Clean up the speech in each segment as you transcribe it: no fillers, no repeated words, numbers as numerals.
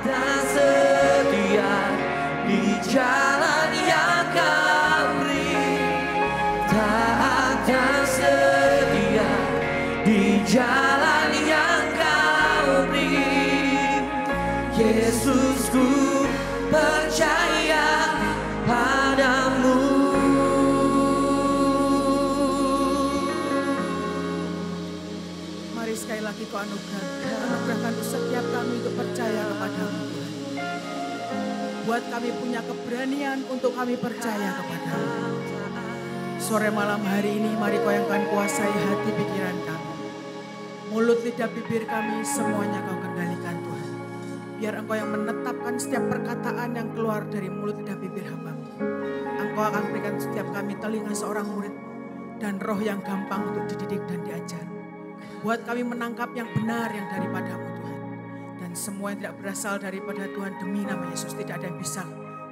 dan setia di jalan yang kau beri. Taat dan setia di jalan yang kau beri. Yesusku percaya padamu. Mari sekali lagi kau anugerahkan setiap kami untuk percaya kepadamu. Buat kami punya keberanian untuk kami percaya kepadamu. Sore malam hari ini mari kau yang akan kuasai hati pikiran kami. Mulut lidah bibir kami semuanya kau kendalikan Tuhan. Biar engkau yang menetapkan setiap perkataan yang keluar dari mulut lidah bibir hamba-Mu. Engkau akan berikan setiap kami telinga seorang murid dan roh yang gampang untuk dididik dan diajar. Buat kami menangkap yang benar yang daripada-Mu Tuhan. Dan semua yang tidak berasal daripada Tuhan demi nama Yesus tidak ada yang bisa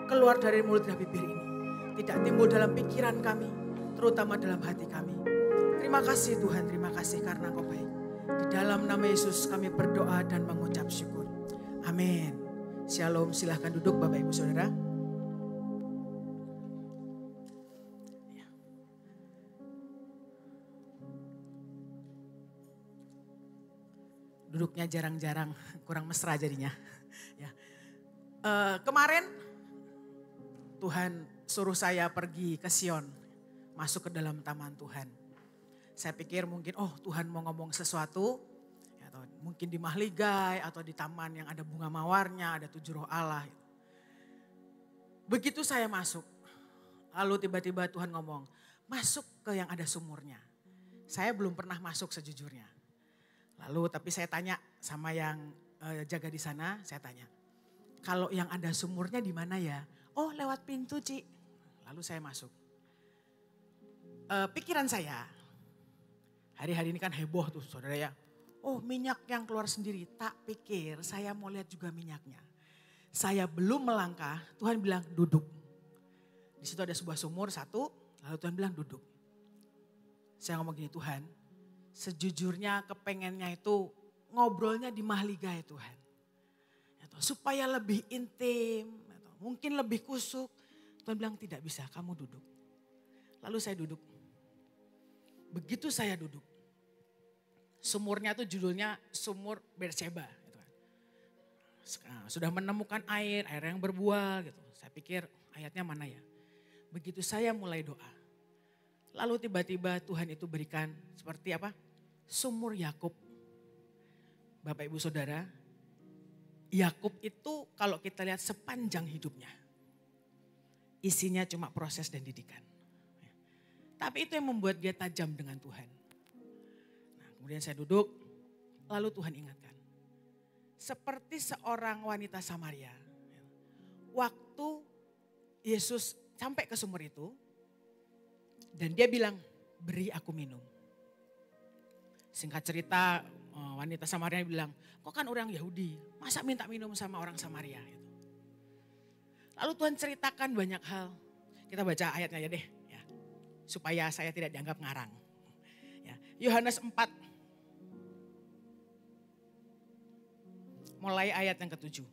keluar dari mulut lidah bibir ini. Tidak timbul dalam pikiran kami, terutama dalam hati kami. Terima kasih Tuhan, terima kasih karena Engkau baik. Di dalam nama Yesus kami berdoa dan mengucap syukur. Amin. Shalom, silahkan duduk Bapak Ibu Saudara. Duduknya jarang-jarang, kurang mesra jadinya. Ya. Kemarin Tuhan suruh saya pergi ke Sion, masuk ke dalam taman Tuhan. Saya pikir mungkin Tuhan mau ngomong sesuatu, atau mungkin di Mahligai atau di taman yang ada bunga mawarnya, ada 7 roh Allah. Begitu saya masuk, lalu tiba-tiba Tuhan ngomong, masuk ke yang ada sumurnya. Saya belum pernah masuk sejujurnya. Lalu tapi saya tanya sama yang jaga di sana, saya tanya, kalau yang ada sumurnya di mana ya? Oh lewat pintu Ci. Lalu saya masuk. Pikiran saya, hari-hari ini kan heboh tuh saudara ya. Oh minyak yang keluar sendiri, tak pikir saya mau lihat juga minyaknya. Saya belum melangkah, Tuhan bilang duduk. Di situ ada sebuah sumur satu, lalu Tuhan bilang duduk. Saya ngomong gini, Tuhan sejujurnya kepengennya itu ngobrolnya di Mahligai Tuhan. Supaya lebih intim, mungkin lebih kusuk. Tuhan bilang tidak bisa, kamu duduk. Lalu saya duduk. Begitu saya duduk, sumurnya tuh judulnya Sumur Berseba. Sudah menemukan air yang berbuah gitu. Saya pikir ayatnya mana ya. Begitu saya mulai doa. Lalu tiba-tiba Tuhan itu berikan seperti apa? Sumur Yakub. Bapak Ibu Saudara, Yakub itu kalau kita lihat sepanjang hidupnya, isinya cuma proses dan didikan. Tapi itu yang membuat dia tajam dengan Tuhan. Nah, kemudian saya duduk, lalu Tuhan ingatkan. Seperti seorang wanita Samaria, waktu Yesus sampai ke sumur itu, dan dia bilang, beri aku minum. Singkat cerita, wanita Samaria bilang, kok kan orang Yahudi, masa minta minum sama orang Samaria? Lalu Tuhan ceritakan banyak hal. Kita baca ayatnya ya deh, ya, supaya saya tidak dianggap ngarang. Ya, Yohanes 4, mulai ayat yang ke-7.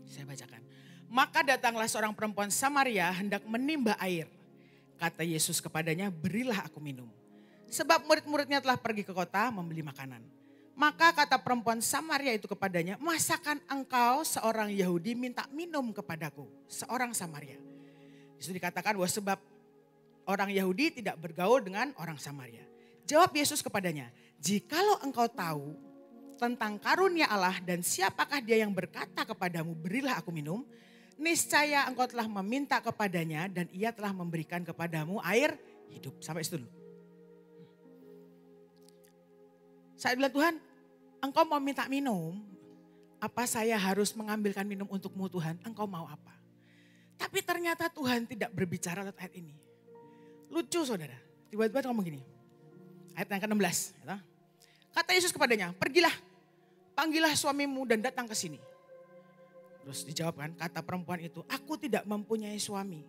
Saya bacakan. Maka datanglah seorang perempuan Samaria hendak menimba air. Kata Yesus kepadanya, berilah aku minum. Sebab murid-muridnya telah pergi ke kota membeli makanan. Maka kata perempuan Samaria itu kepadanya, masakan engkau seorang Yahudi minta minum kepadaku, seorang Samaria. Itu dikatakan bahwa sebab orang Yahudi tidak bergaul dengan orang Samaria. Jawab Yesus kepadanya, jikalau engkau tahu tentang karunia Allah dan siapakah dia yang berkata kepadamu, berilah aku minum, niscaya engkau telah meminta kepadanya dan ia telah memberikan kepadamu air hidup. Sampai situ dulu. Saya bilang, Tuhan, engkau mau minta minum, apa saya harus mengambilkan minum untukmu Tuhan? Engkau mau apa? Tapi ternyata Tuhan tidak berbicara lewat ayat ini. Lucu saudara, tiba-tiba ngomong gini. Ayat yang ke-16. Kata Yesus kepadanya, pergilah, panggillah suamimu dan datang ke sini. Terus dijawabkan, kata perempuan itu, aku tidak mempunyai suami.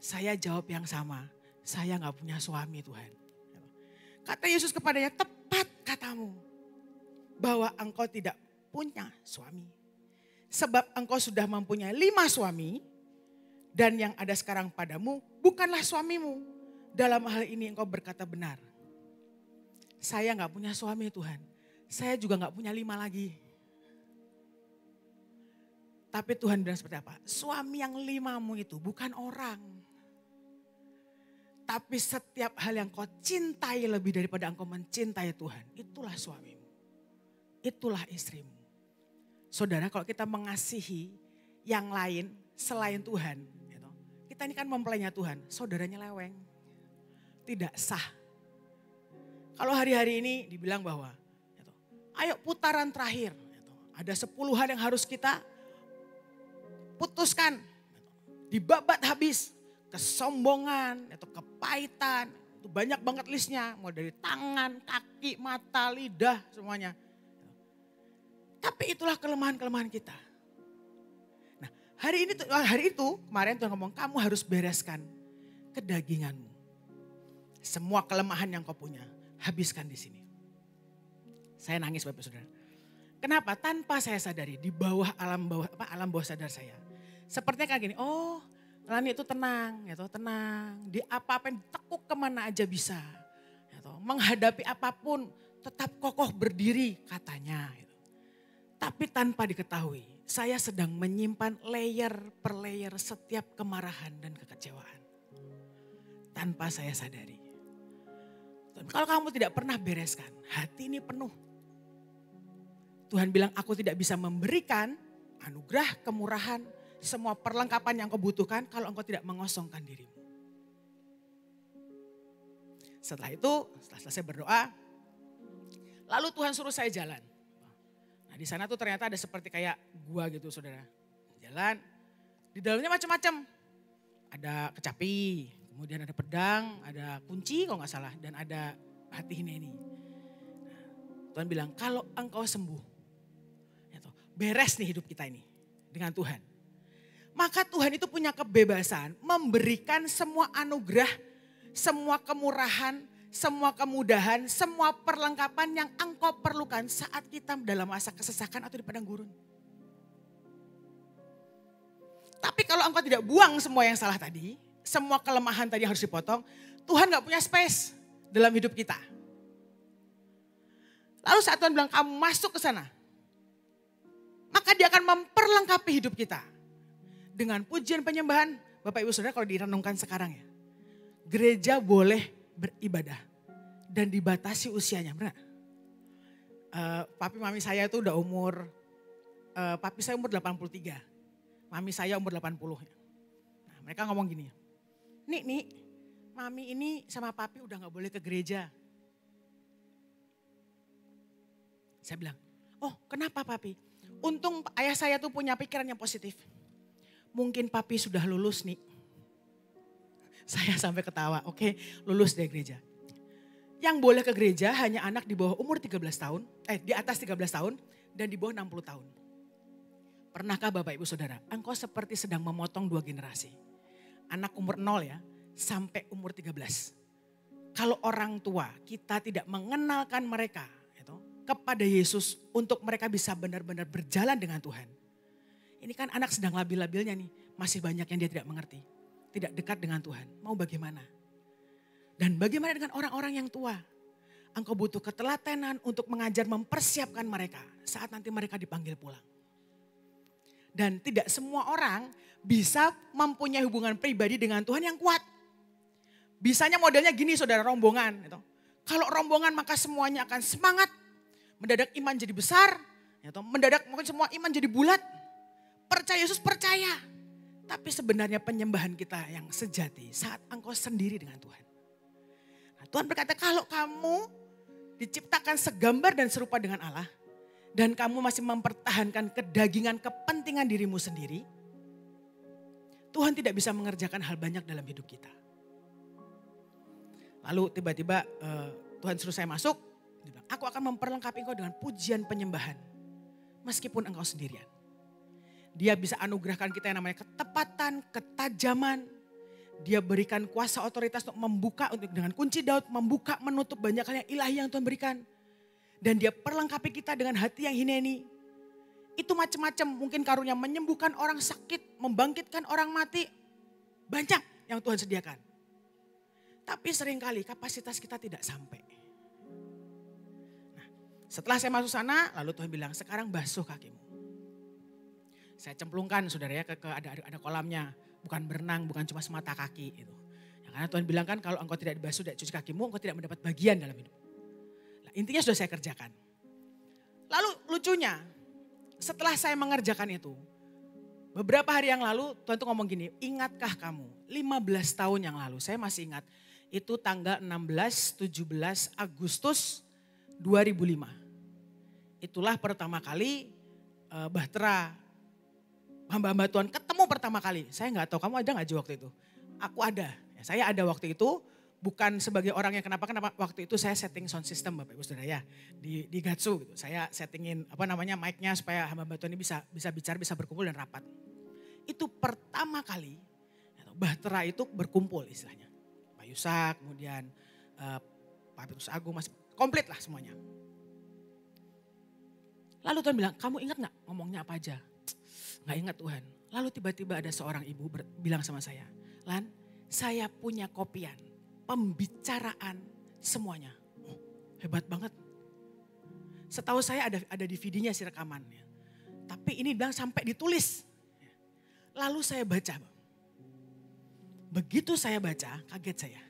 Saya jawab yang sama, saya gak punya suami Tuhan. Kata Yesus kepadanya, tepat katamu bahwa engkau tidak punya suami. Sebab engkau sudah mempunyai 5 suami dan yang ada sekarang padamu bukanlah suamimu. Dalam hal ini engkau berkata benar. Saya gak punya suami Tuhan. Saya juga gak punya 5 lagi. Tapi Tuhan bilang seperti apa? Suami yang 5mu itu bukan orang. Tapi setiap hal yang kau cintai lebih daripada engkau mencintai Tuhan. Itulah suamimu. Itulah istrimu. Saudara, kalau kita mengasihi yang lain selain Tuhan. Gitu, kita ini kan mempelainya Tuhan. Saudaranya leweng. Tidak sah. Kalau hari-hari ini dibilang bahwa, gitu, ayo putaran terakhir. Gitu, ada 10 hal yang harus kita putuskan. Gitu, dibabat habis. Kesombongan, itu kepahitan, itu banyak banget listnya. Mau dari tangan, kaki, mata, lidah, semuanya. Tapi itulah kelemahan-kelemahan kita. Nah, hari itu kemarin Tuhan ngomong, kamu harus bereskan kedaginganmu. Semua kelemahan yang kau punya, habiskan di sini. Saya nangis Bapak Saudara. Kenapa? Tanpa saya sadari di bawah alam bawah sadar saya. Sepertinya kayak gini, oh Rani itu tenang, gitu, tenang. Di apa-apa yang ditekuk kemana aja bisa. Gitu. Menghadapi apapun tetap kokoh berdiri katanya. Gitu. Tapi tanpa diketahui, saya sedang menyimpan layer per layer setiap kemarahan dan kekecewaan. Tanpa saya sadari. Dan kalau kamu tidak pernah bereskan, hati ini penuh. Tuhan bilang aku tidak bisa memberikan anugerah, kemurahan, semua perlengkapan yang kau butuhkan kalau engkau tidak mengosongkan dirimu. Setelah itu, setelah selesai berdoa, lalu Tuhan suruh saya jalan. Nah di sana tuh ternyata ada seperti kayak gua gitu saudara. Jalan, di dalamnya macam-macam. Ada kecapi, kemudian ada pedang, ada kunci kalau gak salah, dan ada hati hineni. Nah, Tuhan bilang kalau engkau sembuh, beres nih hidup kita ini dengan Tuhan. Maka Tuhan itu punya kebebasan memberikan semua anugerah, semua kemurahan, semua kemudahan, semua perlengkapan yang engkau perlukan saat kita dalam masa kesesakan atau di padang gurun. Tapi kalau engkau tidak buang semua yang salah tadi, semua kelemahan tadi harus dipotong, Tuhan gak punya space dalam hidup kita. Lalu saat Tuhan bilang kamu masuk ke sana, maka dia akan memperlengkapi hidup kita. Dengan pujian penyembahan, Bapak Ibu Saudara kalau direnungkan sekarang ya. Gereja boleh beribadah dan dibatasi usianya, benar? Papi mami saya itu udah papi saya umur 83. Mami saya umur 80. Nah, mereka ngomong gini, Nik, mami ini sama papi udah gak boleh ke gereja. Saya bilang, oh kenapa papi? Untung ayah saya tuh punya pikiran yang positif. Mungkin papi sudah lulus nih. Saya sampai ketawa, oke, lulus dari gereja. Yang boleh ke gereja hanya anak di bawah umur 13 tahun, di atas 13 tahun dan di bawah 60 tahun. Pernahkah Bapak Ibu Saudara, engkau seperti sedang memotong 2 generasi. Anak umur 0 ya, sampai umur 13. Kalau orang tua kita tidak mengenalkan mereka kepada Yesus untuk mereka bisa benar-benar berjalan dengan Tuhan. Ini kan anak sedang labil-labilnya nih, masih banyak yang dia tidak mengerti. Tidak dekat dengan Tuhan, mau bagaimana? Dan bagaimana dengan orang-orang yang tua? Engkau butuh ketelatenan untuk mengajar mempersiapkan mereka saat nanti mereka dipanggil pulang. Dan tidak semua orang bisa mempunyai hubungan pribadi dengan Tuhan yang kuat. Bisanya modelnya gini saudara, rombongan. Gitu. Kalau rombongan maka semuanya akan semangat. Mendadak iman jadi besar, mendadak mungkin semua iman jadi bulat. Percaya Yesus percaya. Tapi sebenarnya penyembahan kita yang sejati saat engkau sendiri dengan Tuhan. Nah, Tuhan berkata kalau kamu diciptakan segambar dan serupa dengan Allah. Dan kamu masih mempertahankan kedagingan kepentingan dirimu sendiri. Tuhan tidak bisa mengerjakan hal banyak dalam hidup kita. Lalu tiba-tiba Tuhan suruh saya masuk. Aku akan memperlengkapi engkau dengan pujian penyembahan. Meskipun engkau sendirian. Dia bisa anugerahkan kita yang namanya ketepatan, ketajaman. Dia berikan kuasa otoritas untuk membuka, untuk dengan kunci Daud membuka, menutup banyak hal yang ilahi yang Tuhan berikan. Dan dia perlengkapi kita dengan hati yang hineni. Itu macam-macam, mungkin karunia menyembuhkan orang sakit, membangkitkan orang mati. Banyak yang Tuhan sediakan. Tapi seringkali kapasitas kita tidak sampai. Nah, setelah saya masuk sana, lalu Tuhan bilang, sekarang basuh kakimu. Saya cemplungkan saudara ya, ada kolamnya. Bukan berenang, bukan cuma semata kaki. Gitu. Ya, karena Tuhan bilang kan, kalau engkau tidak dibasuh dan cuci kakimu, engkau tidak mendapat bagian dalam hidup. Nah, intinya sudah saya kerjakan. Lalu lucunya, setelah saya mengerjakan itu, beberapa hari yang lalu Tuhan tuh ngomong gini, ingatkah kamu 15 tahun yang lalu, saya masih ingat, itu tanggal 16-17 Agustus 2005. Itulah pertama kali Bahtera, hamba-hamba Tuhan ketemu pertama kali. Saya nggak tahu kamu ada nggak waktu itu. Aku ada, ya, saya ada waktu itu. Bukan sebagai orang yang kenapa waktu itu saya setting sound system Bapak Ibu Saudara ya. Di Gatsu gitu. Saya settingin mic-nya supaya hamba-hamba Tuhan ini bisa bicara, bisa berkumpul dan rapat. Itu pertama kali Bahtera itu berkumpul istilahnya. Pak Yusak, kemudian Pak Petrus Agung, masih komplit lah semuanya. Lalu Tuhan bilang, kamu ingat gak ngomongnya apa aja? Gak ingat Tuhan. Lalu tiba-tiba ada seorang ibu bilang sama saya, Lan, saya punya kopian, pembicaraan semuanya. Oh, hebat banget. Setahu saya ada DVD-nya si rekamannya. Tapi ini bilang sampai ditulis. Lalu saya baca. Begitu saya baca, kaget saya.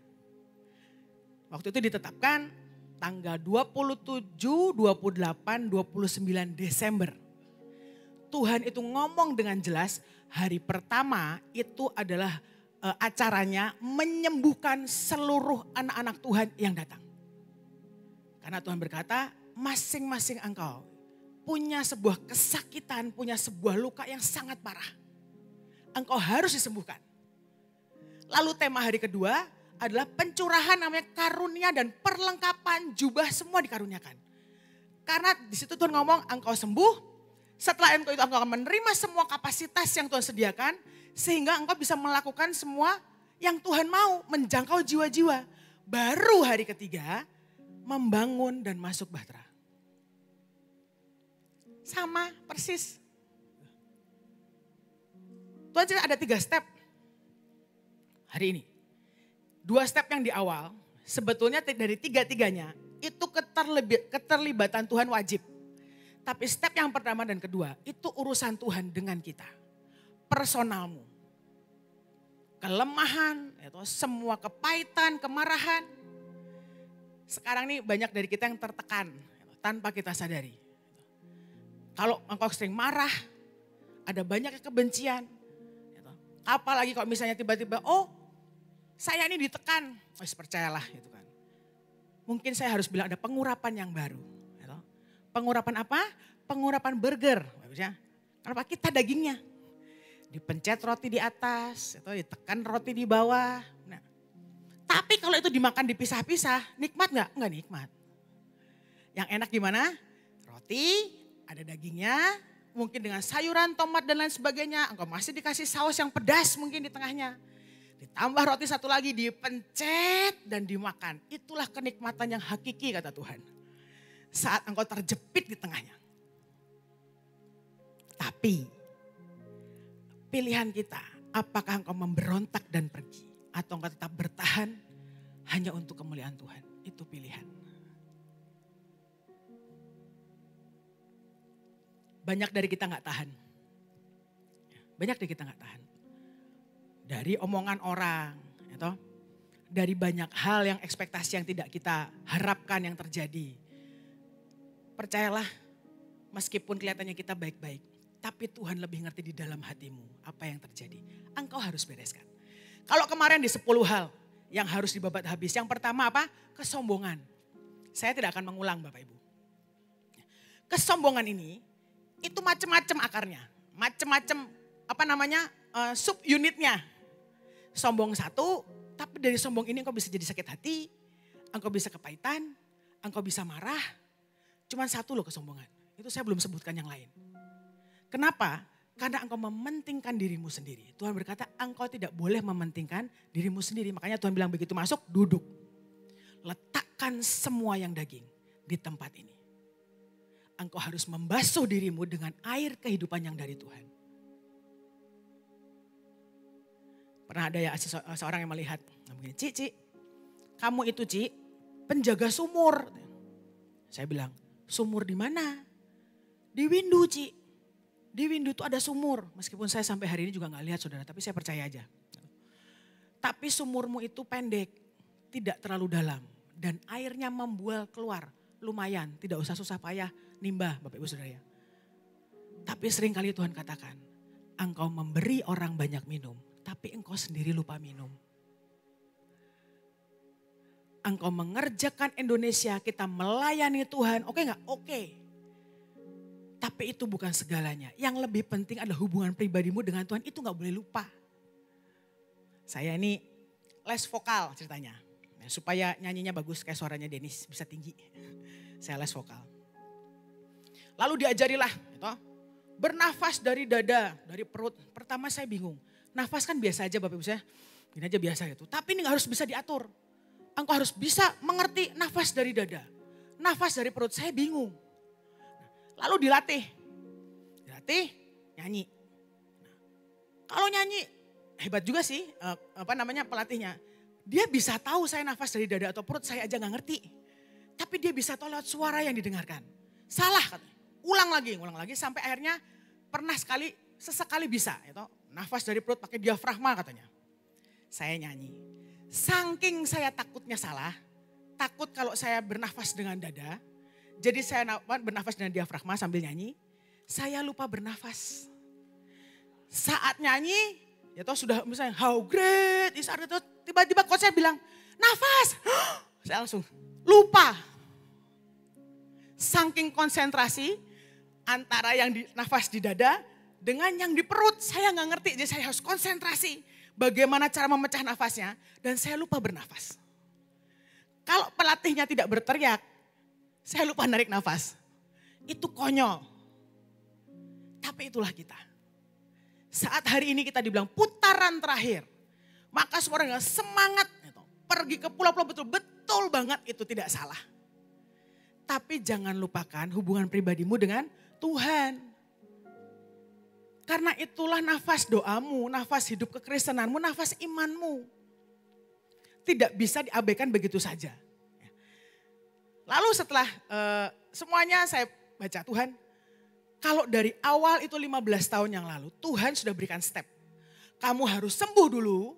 Waktu itu ditetapkan tanggal 27, 28, 29 Desember. Tuhan itu ngomong dengan jelas, hari pertama itu adalah acaranya menyembuhkan seluruh anak-anak Tuhan yang datang. Karena Tuhan berkata, masing-masing engkau punya sebuah kesakitan, punya sebuah luka yang sangat parah. Engkau harus disembuhkan. Lalu tema hari kedua adalah pencurahan namanya karunia dan perlengkapan jubah semua dikaruniakan. Karena di situ Tuhan ngomong engkau sembuh, setelah engkau itu engkau akan menerima semua kapasitas yang Tuhan sediakan, sehingga engkau bisa melakukan semua yang Tuhan mau, menjangkau jiwa-jiwa. Baru hari ketiga membangun dan masuk Bahtera. Sama persis. Tuhan cerita ada 3 step hari ini. 2 step yang di awal, sebetulnya dari 3-tiganya itu keterlibatan Tuhan wajib. Tapi step yang pertama dan kedua itu urusan Tuhan dengan kita. Personalmu. Kelemahan, itu semua kepahitan, kemarahan. Sekarang nih banyak dari kita yang tertekan tanpa kita sadari. Kalau engkau sering marah, ada banyak kebencian. Apalagi kalau misalnya tiba-tiba, oh saya ini ditekan, percayalah gitu kan. Mungkin saya harus bilang ada pengurapan yang baru. Gitu. Pengurapan apa? Pengurapan burger. Kenapa? Kita dagingnya. Dipencet roti di atas, atau ditekan roti di bawah. Nah, tapi kalau itu dimakan dipisah-pisah, nikmat nggak? Nggak nikmat. Yang enak gimana? Roti, ada dagingnya, mungkin dengan sayuran, tomat dan lain sebagainya. Engkau masih dikasih saus yang pedas mungkin di tengahnya. Ditambah roti satu lagi, dipencet dan dimakan. Itulah kenikmatan yang hakiki kata Tuhan. Saat engkau terjepit di tengahnya. Tapi pilihan kita, apakah engkau memberontak dan pergi. Atau engkau tetap bertahan hanya untuk kemuliaan Tuhan. Itu pilihan. Banyak dari kita gak tahan. Banyak dari kita gak tahan. Dari omongan orang, gitu. Dari banyak hal yang ekspektasi yang tidak kita harapkan yang terjadi. Percayalah, meskipun kelihatannya kita baik-baik, tapi Tuhan lebih ngerti di dalam hatimu apa yang terjadi. Engkau harus bereskan. Kalau kemarin di 10 hal yang harus dibabat habis. Yang pertama apa? Kesombongan. Saya tidak akan mengulang Bapak Ibu. Kesombongan ini itu macam-macam akarnya. Macam-macam subunitnya. Sombong satu, tapi dari sombong ini engkau bisa jadi sakit hati, engkau bisa kepahitan, engkau bisa marah. Cuman satu loh kesombongan. Itu saya belum sebutkan yang lain. Kenapa? Karena engkau mementingkan dirimu sendiri. Tuhan berkata engkau tidak boleh mementingkan dirimu sendiri. Makanya Tuhan bilang begitu masuk, duduk. Letakkan semua yang daging di tempat ini. engkau harus membasuh dirimu dengan air kehidupan yang dari Tuhan. Pernah ada ya seorang yang melihat, begini, Ci, kamu itu Ci, penjaga sumur. Saya bilang, sumur di mana? Di Windu Ci. Di Windu itu ada sumur. Meskipun saya sampai hari ini juga gak lihat saudara, tapi saya percaya aja. Tapi sumurmu itu pendek, tidak terlalu dalam. Dan airnya membual keluar, lumayan. Tidak usah susah payah nimbah Bapak Ibu Saudara ya. Tapi seringkali Tuhan katakan, engkau memberi orang banyak minum, tapi engkau sendiri lupa minum. Engkau mengerjakan Indonesia, kita melayani Tuhan, oke gak? Oke. Tapi itu bukan segalanya. Yang lebih penting adalah hubungan pribadimu dengan Tuhan, itu gak boleh lupa. Saya ini les vokal ceritanya. Supaya nyanyinya bagus kayak suaranya Dennis, bisa tinggi. Saya les vokal. Lalu diajarilah, gitu, bernafas dari dada, dari perut. Pertama saya bingung. Nafas kan biasa aja Bapak Ibu saya. Ini aja biasa gitu. Tapi ini harus bisa diatur. Engkau harus bisa mengerti nafas dari dada. Nafas dari perut, saya bingung. Lalu dilatih. Dilatih, nyanyi. Kalau nyanyi, hebat juga sih pelatihnya. Dia bisa tahu saya nafas dari dada atau perut, saya aja gak ngerti. Tapi dia bisa tahu lewat suara yang didengarkan. Salah katanya. Ulang lagi sampai akhirnya pernah sesekali bisa. Gitu. Nafas dari perut pakai diafragma katanya. Saya nyanyi. Saking saya takutnya salah, takut kalau saya bernafas dengan dada. Jadi saya bernafas dengan diafragma sambil nyanyi. Saya lupa bernafas. Saat nyanyi, ya toh sudah misalnya how great is our God. Tiba-tiba coach saya bilang, nafas. Saya langsung lupa. Saking konsentrasi antara yang nafas di dada dengan yang di perut. Saya nggak ngerti, jadi saya harus konsentrasi. Bagaimana cara memecah nafasnya dan saya lupa bernafas. Kalau pelatihnya tidak berteriak, saya lupa narik nafas. Itu konyol. Tapi itulah kita. Saat hari ini kita dibilang putaran terakhir. Maka semua orang semangat gitu, pergi ke pulau-pulau betul banget itu tidak salah. Tapi jangan lupakan hubungan pribadimu dengan Tuhan. Karena itulah nafas doamu, nafas hidup kekristenanmu, nafas imanmu. Tidak bisa diabaikan begitu saja. Lalu setelah semuanya saya baca Tuhan. Kalau dari awal itu 15 tahun yang lalu Tuhan sudah berikan step. Kamu harus sembuh dulu.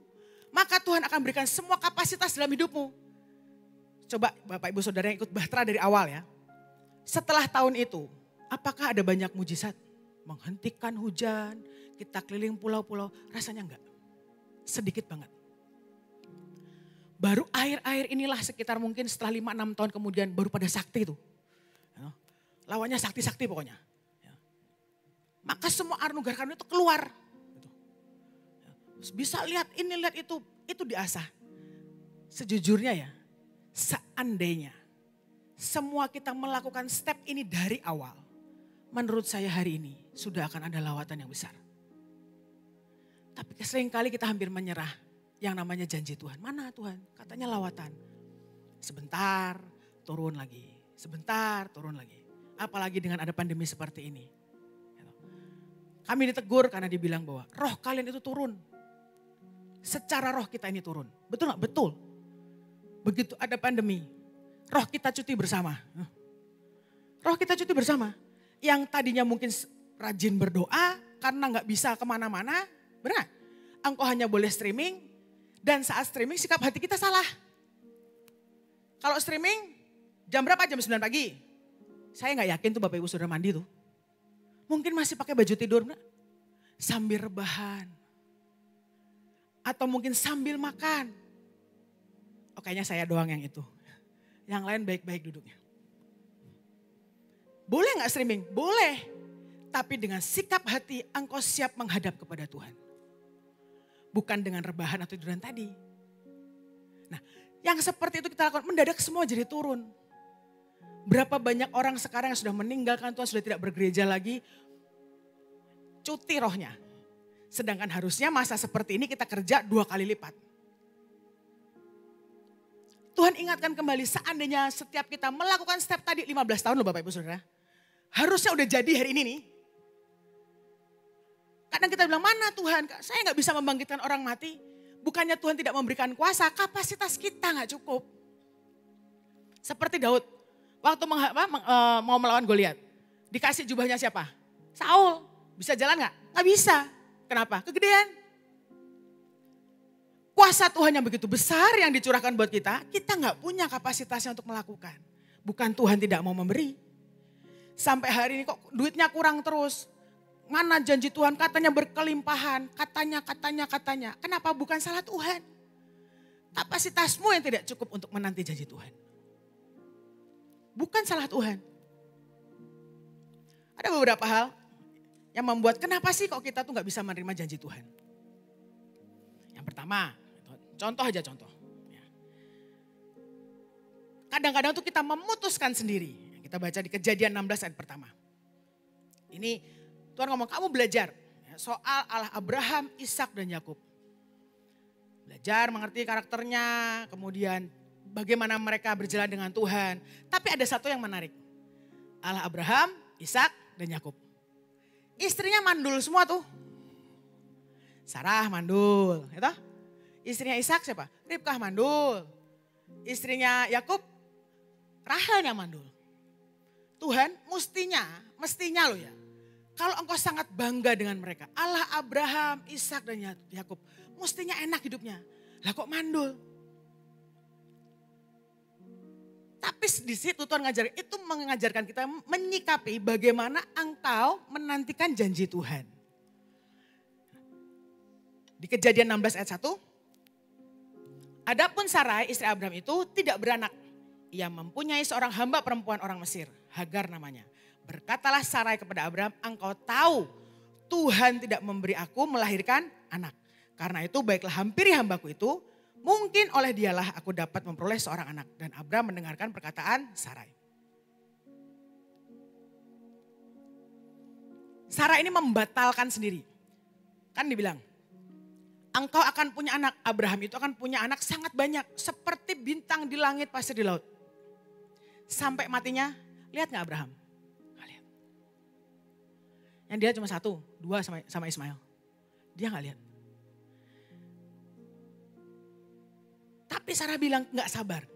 Maka Tuhan akan berikan semua kapasitas dalam hidupmu. Coba Bapak Ibu Saudara yang ikut Bahtera dari awal ya. Setelah tahun itu, apakah ada banyak mujizat? Menghentikan hujan, kita keliling pulau-pulau, rasanya enggak. Sedikit banget. Baru air-air inilah sekitar mungkin setelah 5-6 tahun kemudian baru pada sakti itu. Lawannya sakti-sakti pokoknya. Maka semua anugerah karunia itu keluar. Bisa lihat ini, lihat itu diasah. Sejujurnya ya, seandainya semua kita melakukan step ini dari awal. Menurut saya hari ini sudah akan ada lawatan yang besar. Tapi seringkali kita hampir menyerah yang namanya janji Tuhan. Mana Tuhan? Katanya lawatan. Sebentar turun lagi, sebentar turun lagi. Apalagi dengan ada pandemi seperti ini. Kami ditegur karena dibilang bahwa roh kalian itu turun. Secara roh kita ini turun. Betul gak? Betul. Begitu ada pandemi, roh kita cuti bersama. Roh kita cuti bersama. Yang tadinya mungkin rajin berdoa karena gak bisa kemana-mana. Benar? Engkau hanya boleh streaming dan saat streaming sikap hati kita salah. Kalau streaming jam berapa? Jam 9 pagi. Saya gak yakin tuh Bapak Ibu Saudara mandi tuh. Mungkin masih pakai baju tidur. Benar? Sambil rebahan. Atau mungkin sambil makan. Oh kayaknya saya doang yang itu. Yang lain baik-baik duduknya. Boleh gak streaming? Boleh. Tapi dengan sikap hati engkau siap menghadap kepada Tuhan. Bukan dengan rebahan atau tiduran tadi. Nah yang seperti itu kita lakukan mendadak semua jadi turun. Berapa banyak orang sekarang yang sudah meninggalkan Tuhan, sudah tidak bergereja lagi. Cuti rohnya. Sedangkan harusnya masa seperti ini kita kerja 2 kali lipat. Tuhan ingatkan kembali seandainya setiap kita melakukan step tadi 15 tahun loh Bapak Ibu Saudara. harusnya udah jadi hari ini nih. Kadang kita bilang, mana Tuhan? Saya nggak bisa membangkitkan orang mati. Bukannya Tuhan tidak memberikan kuasa, kapasitas kita nggak cukup. Seperti Daud, waktu mau melawan Goliat, dikasih jubahnya siapa? Saul. Bisa jalan nggak? Nggak bisa. Kenapa? Kegedean. Kuasa Tuhan yang begitu besar yang dicurahkan buat kita nggak punya kapasitasnya untuk melakukan. Bukan Tuhan tidak mau memberi. Sampai hari ini kok duitnya kurang terus. Mana janji Tuhan katanya berkelimpahan, katanya. Kenapa? Bukan salah Tuhan. Kapasitasmu yang tidak cukup untuk menanti janji Tuhan. Bukan salah Tuhan. Ada beberapa hal yang membuat kenapa sih kok kita tuh gak bisa menerima janji Tuhan. Yang pertama, contoh. Kadang-kadang tuh kita memutuskan sendiri. Kita baca di Kejadian 16 ayat pertama. Ini Tuhan ngomong, kamu belajar soal Allah Abraham, Ishak dan Yakub. Belajar mengerti karakternya, kemudian bagaimana mereka berjalan dengan Tuhan. Tapi ada satu yang menarik. Allah Abraham, Ishak dan Yakub. Istrinya mandul semua tuh. Sarah mandul, gitu. Istrinya Ishak siapa? Ribkah mandul. Istrinya Yakub, Rahel yang mandul. Tuhan mestinya loh ya. Kalau engkau sangat bangga dengan mereka, Allah Abraham, Ishak dan Yakub, mestinya enak hidupnya. Lah kok mandul? Tapi di situ Tuhan mengajarkan kita menyikapi bagaimana engkau menantikan janji Tuhan. Di Kejadian 16 ayat 1, adapun Sarai istri Abraham itu tidak beranak. Ia mempunyai seorang hamba perempuan orang Mesir, Hagar namanya. Berkatalah Sarai kepada Abraham, engkau tahu Tuhan tidak memberi aku melahirkan anak. Karena itu baiklah hampiri hambaku itu, mungkin oleh dialah aku dapat memperoleh seorang anak. Dan Abraham mendengarkan perkataan Sarai. Sarai ini membatalkan sendiri. Kan dibilang, engkau akan punya anak. Abraham itu akan punya anak sangat banyak. Seperti bintang di langit, pasir di laut. Sampai matinya, lihat gak Abraham? Yang dia cuma 1, 2 sama Ismail. Dia gak lihat. Tapi Sarah bilang gak sabar.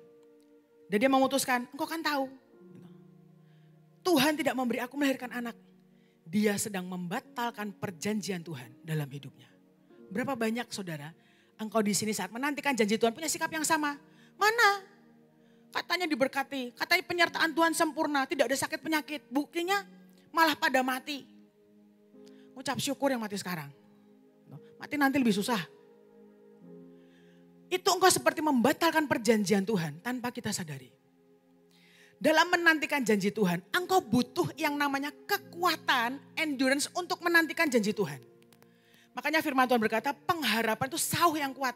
Dan dia memutuskan, engkau kan tahu. Tuhan tidak memberi aku melahirkan anak. Dia sedang membatalkan perjanjian Tuhan dalam hidupnya. Berapa banyak saudara, engkau di sini saat menantikan janji Tuhan punya sikap yang sama. Mana? Katanya diberkati, katanya penyertaan Tuhan sempurna, tidak ada sakit penyakit. Buktinya malah pada mati. Ucap syukur yang mati sekarang. Mati nanti lebih susah. Itu engkau seperti membatalkan perjanjian Tuhan tanpa kita sadari. Dalam menantikan janji Tuhan, engkau butuh yang namanya kekuatan, endurance untuk menantikan janji Tuhan. Makanya firman Tuhan berkata, pengharapan itu sauh yang kuat.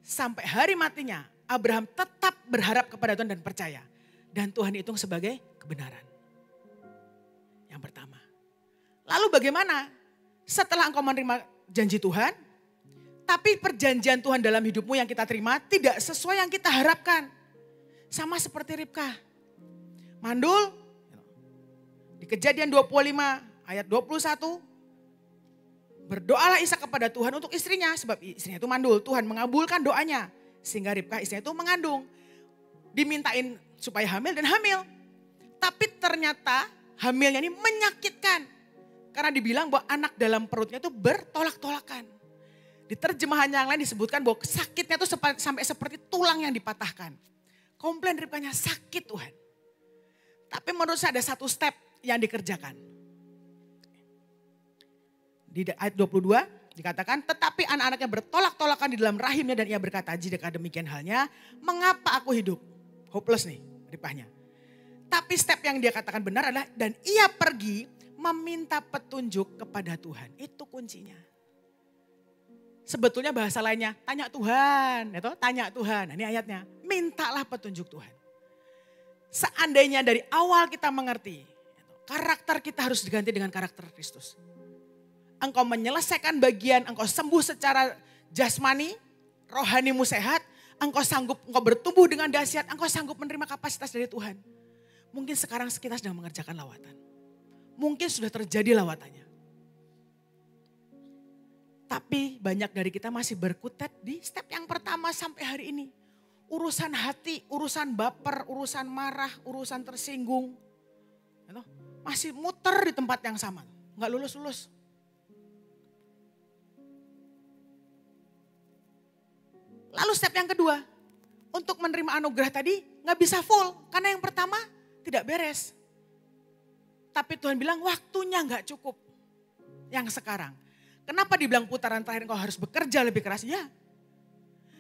Sampai hari matinya, Abraham tetap berharap kepada Tuhan dan percaya. Dan Tuhan hitung sebagai kebenaran. Yang pertama. Lalu bagaimana? Setelah engkau menerima janji Tuhan, tapi perjanjian Tuhan dalam hidupmu yang kita terima tidak sesuai yang kita harapkan. Sama seperti Ribkah. Mandul, di Kejadian 25 ayat 21, berdoalah Ishak kepada Tuhan untuk istrinya, sebab istrinya itu mandul. Tuhan mengabulkan doanya, sehingga Ribkah istrinya itu mengandung. Dimintain supaya hamil dan hamil. Tapi ternyata hamilnya ini menyakitkan. Karena dibilang bahwa anak dalam perutnya itu bertolak-tolakan. Di terjemahan yang lain disebutkan bahwa sakitnya itu sampai seperti tulang yang dipatahkan. Komplain Ribkahnya sakit Tuhan. Tapi menurut saya ada satu step yang dikerjakan. Di ayat 22 dikatakan, tetapi anak-anaknya bertolak-tolakan di dalam rahimnya dan ia berkata, jika demikian halnya, mengapa aku hidup? Hopeless nih Ribkahnya. Tapi step yang dia katakan benar adalah, dan ia pergi meminta petunjuk kepada Tuhan. Itu kuncinya. Sebetulnya bahasa lainnya, tanya Tuhan. Tanya Tuhan. Nah, ini ayatnya, mintalah petunjuk Tuhan. Seandainya dari awal kita mengerti, karakter kita harus diganti dengan karakter Kristus. Engkau menyelesaikan bagian, engkau sembuh secara jasmani, rohanimu sehat, engkau bertumbuh dengan dahsyat, engkau sanggup menerima kapasitas dari Tuhan. Mungkin sekarang kita sedang mengerjakan lawatan. Mungkin sudah terjadi lawatannya. Tapi banyak dari kita masih berkutat di step yang pertama sampai hari ini. Urusan hati, urusan baper, urusan marah, urusan tersinggung. Gitu. Masih muter di tempat yang sama. Nggak lulus-lulus. Lalu step yang kedua. Untuk menerima anugerah tadi nggak bisa full. Karena yang pertama tidak beres. Tapi Tuhan bilang waktunya nggak cukup. Yang sekarang. Kenapa dibilang putaran terakhir engkau harus bekerja lebih keras? Ya.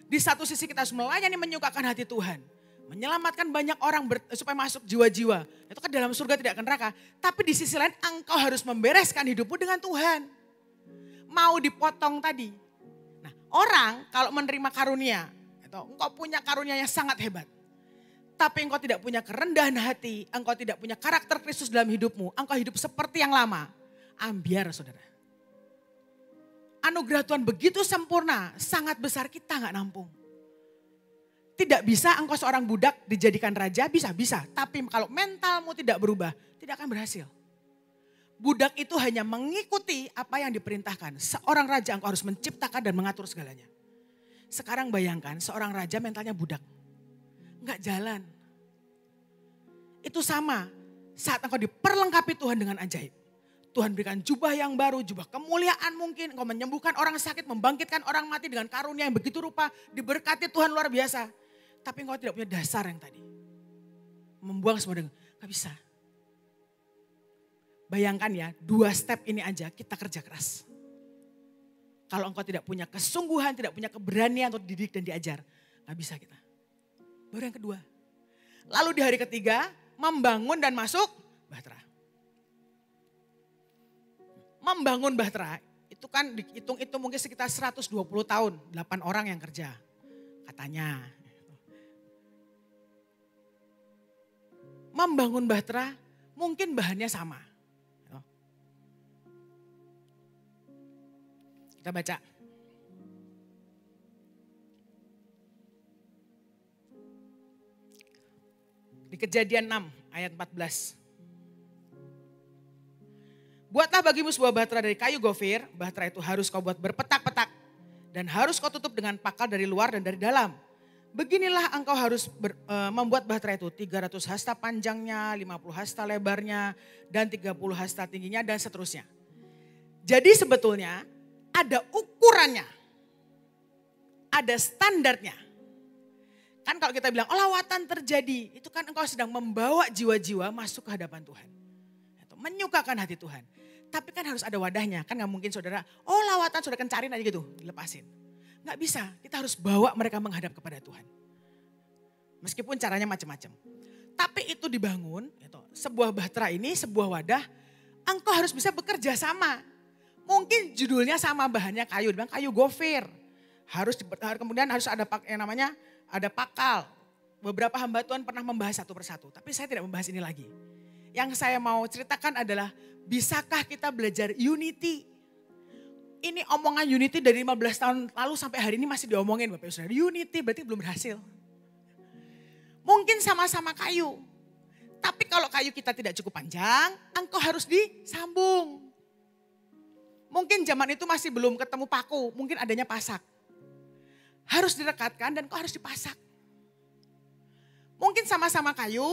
Di satu sisi kita harus melayani menyukakan hati Tuhan. Menyelamatkan banyak orang supaya masuk jiwa-jiwa. Itu kan dalam surga tidak akan neraka. Tapi di sisi lain engkau harus membereskan hidupmu dengan Tuhan. Mau dipotong tadi. Nah, orang kalau menerima karunia. Engkau punya karunia yang sangat hebat. Tapi engkau tidak punya kerendahan hati. Engkau tidak punya karakter Kristus dalam hidupmu. Engkau hidup seperti yang lama. Ambiar saudara. Anugerah Tuhan begitu sempurna, sangat besar kita nggak nampung. Tidak bisa engkau seorang budak dijadikan raja, bisa. Tapi kalau mentalmu tidak berubah, tidak akan berhasil. Budak itu hanya mengikuti apa yang diperintahkan. Seorang raja engkau harus menciptakan dan mengatur segalanya. Sekarang bayangkan seorang raja mentalnya budak. Nggak jalan. Itu sama saat engkau diperlengkapi Tuhan dengan ajaib. Tuhan berikan jubah yang baru, jubah kemuliaan mungkin. Engkau menyembuhkan orang sakit, membangkitkan orang mati dengan karunia yang begitu rupa. Diberkati Tuhan luar biasa. Tapi engkau tidak punya dasar yang tadi. Membuang semua dengan, gak bisa. Bayangkan ya, 2 step ini aja kita kerja keras. Kalau engkau tidak punya kesungguhan, tidak punya keberanian untuk dididik dan diajar. Gak bisa kita. Baru yang kedua. Lalu di hari ketiga, membangun dan masuk bahtera. Membangun bahtera itu kan dihitung itu mungkin sekitar 120 tahun. 8 orang yang kerja katanya. Membangun bahtera mungkin bahannya sama. Kita baca. Di Kejadian 6 ayat 14. Buatlah bagimu sebuah bahtera dari kayu gofir. Bahtera itu harus kau buat berpetak-petak. Dan harus kau tutup dengan pakal dari luar dan dari dalam. Beginilah engkau harus membuat bahtera itu. 300 hasta panjangnya, 50 hasta lebarnya, dan 30 hasta tingginya, dan seterusnya. Jadi sebetulnya ada ukurannya. Ada standarnya. Kan kalau kita bilang, oh lawatan terjadi. Itu kan engkau sedang membawa jiwa-jiwa masuk ke hadapan Tuhan. Menyukakan hati Tuhan. Tapi kan harus ada wadahnya. Kan gak mungkin saudara, oh lawatan saudara kencarin aja gitu, dilepasin. Gak bisa, kita harus bawa mereka menghadap kepada Tuhan. Meskipun caranya macam-macam. Tapi itu dibangun, gitu. Sebuah bahtera ini, sebuah wadah, engkau harus bisa bekerja sama. Mungkin judulnya sama, bahannya kayu, dibilang kayu gofir. Kemudian harus ada yang namanya, ada pakal. Beberapa hamba Tuhan pernah membahas satu persatu, tapi saya tidak membahas ini lagi. Yang saya mau ceritakan adalah, bisakah kita belajar unity? Ini omongan unity dari 15 tahun lalu sampai hari ini masih diomongin Bapak Ibu Saudara. Unity berarti belum berhasil. Mungkin sama-sama kayu. Tapi kalau kayu kita tidak cukup panjang, engkau harus disambung. Mungkin zaman itu masih belum ketemu paku, mungkin adanya pasak. Harus direkatkan dan engkau harus dipasak. Mungkin sama-sama kayu,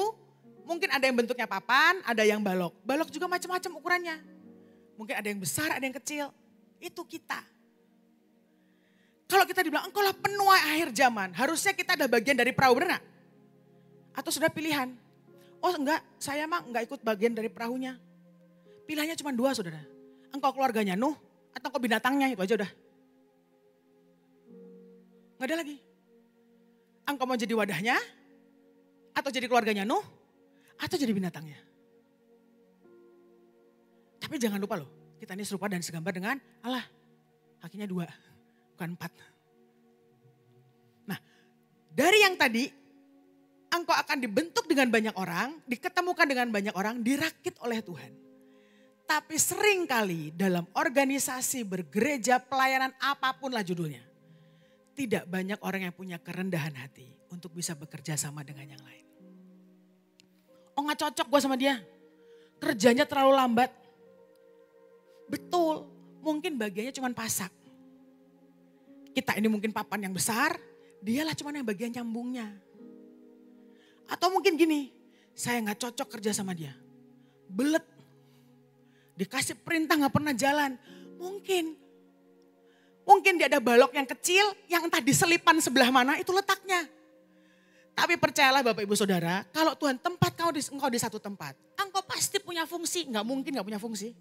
mungkin ada yang bentuknya papan, ada yang balok. Balok juga macam-macam ukurannya. Mungkin ada yang besar, ada yang kecil. Itu kita. Kalau kita dibilang, engkau lah penuai akhir zaman. Harusnya kita ada bagian dari perahu, benar gak? Atau sudah pilihan? Oh enggak, saya mah enggak ikut bagian dari perahunya. Pilihannya cuma 2 saudara. Engkau keluarganya Nuh, atau engkau binatangnya, itu aja udah. Enggak ada lagi. Engkau mau jadi wadahnya, atau jadi keluarganya Nuh, atau jadi binatangnya. Tapi jangan lupa loh, kita ini serupa dan segambar dengan Allah. Kakinya 2, bukan 4. Nah, dari yang tadi, engkau akan dibentuk dengan banyak orang, diketemukan dengan banyak orang, dirakit oleh Tuhan. Tapi seringkali dalam organisasi, bergereja, pelayanan apapun lah judulnya. Tidak banyak orang yang punya kerendahan hati untuk bisa bekerja sama dengan yang lain. Oh gak cocok gue sama dia. Kerjanya terlalu lambat. Betul, mungkin bagiannya cuma pasak. Kita ini mungkin papan yang besar, dialah cuma yang bagian nyambungnya. Atau mungkin gini, saya gak cocok kerja sama dia. Belet, dikasih perintah gak pernah jalan. Mungkin dia ada balok yang kecil, yang entah di selipan sebelah mana itu letaknya. Tapi percayalah Bapak Ibu Saudara, kalau Tuhan tempat engkau di satu tempat, engkau pasti punya fungsi, gak mungkin gak punya fungsi.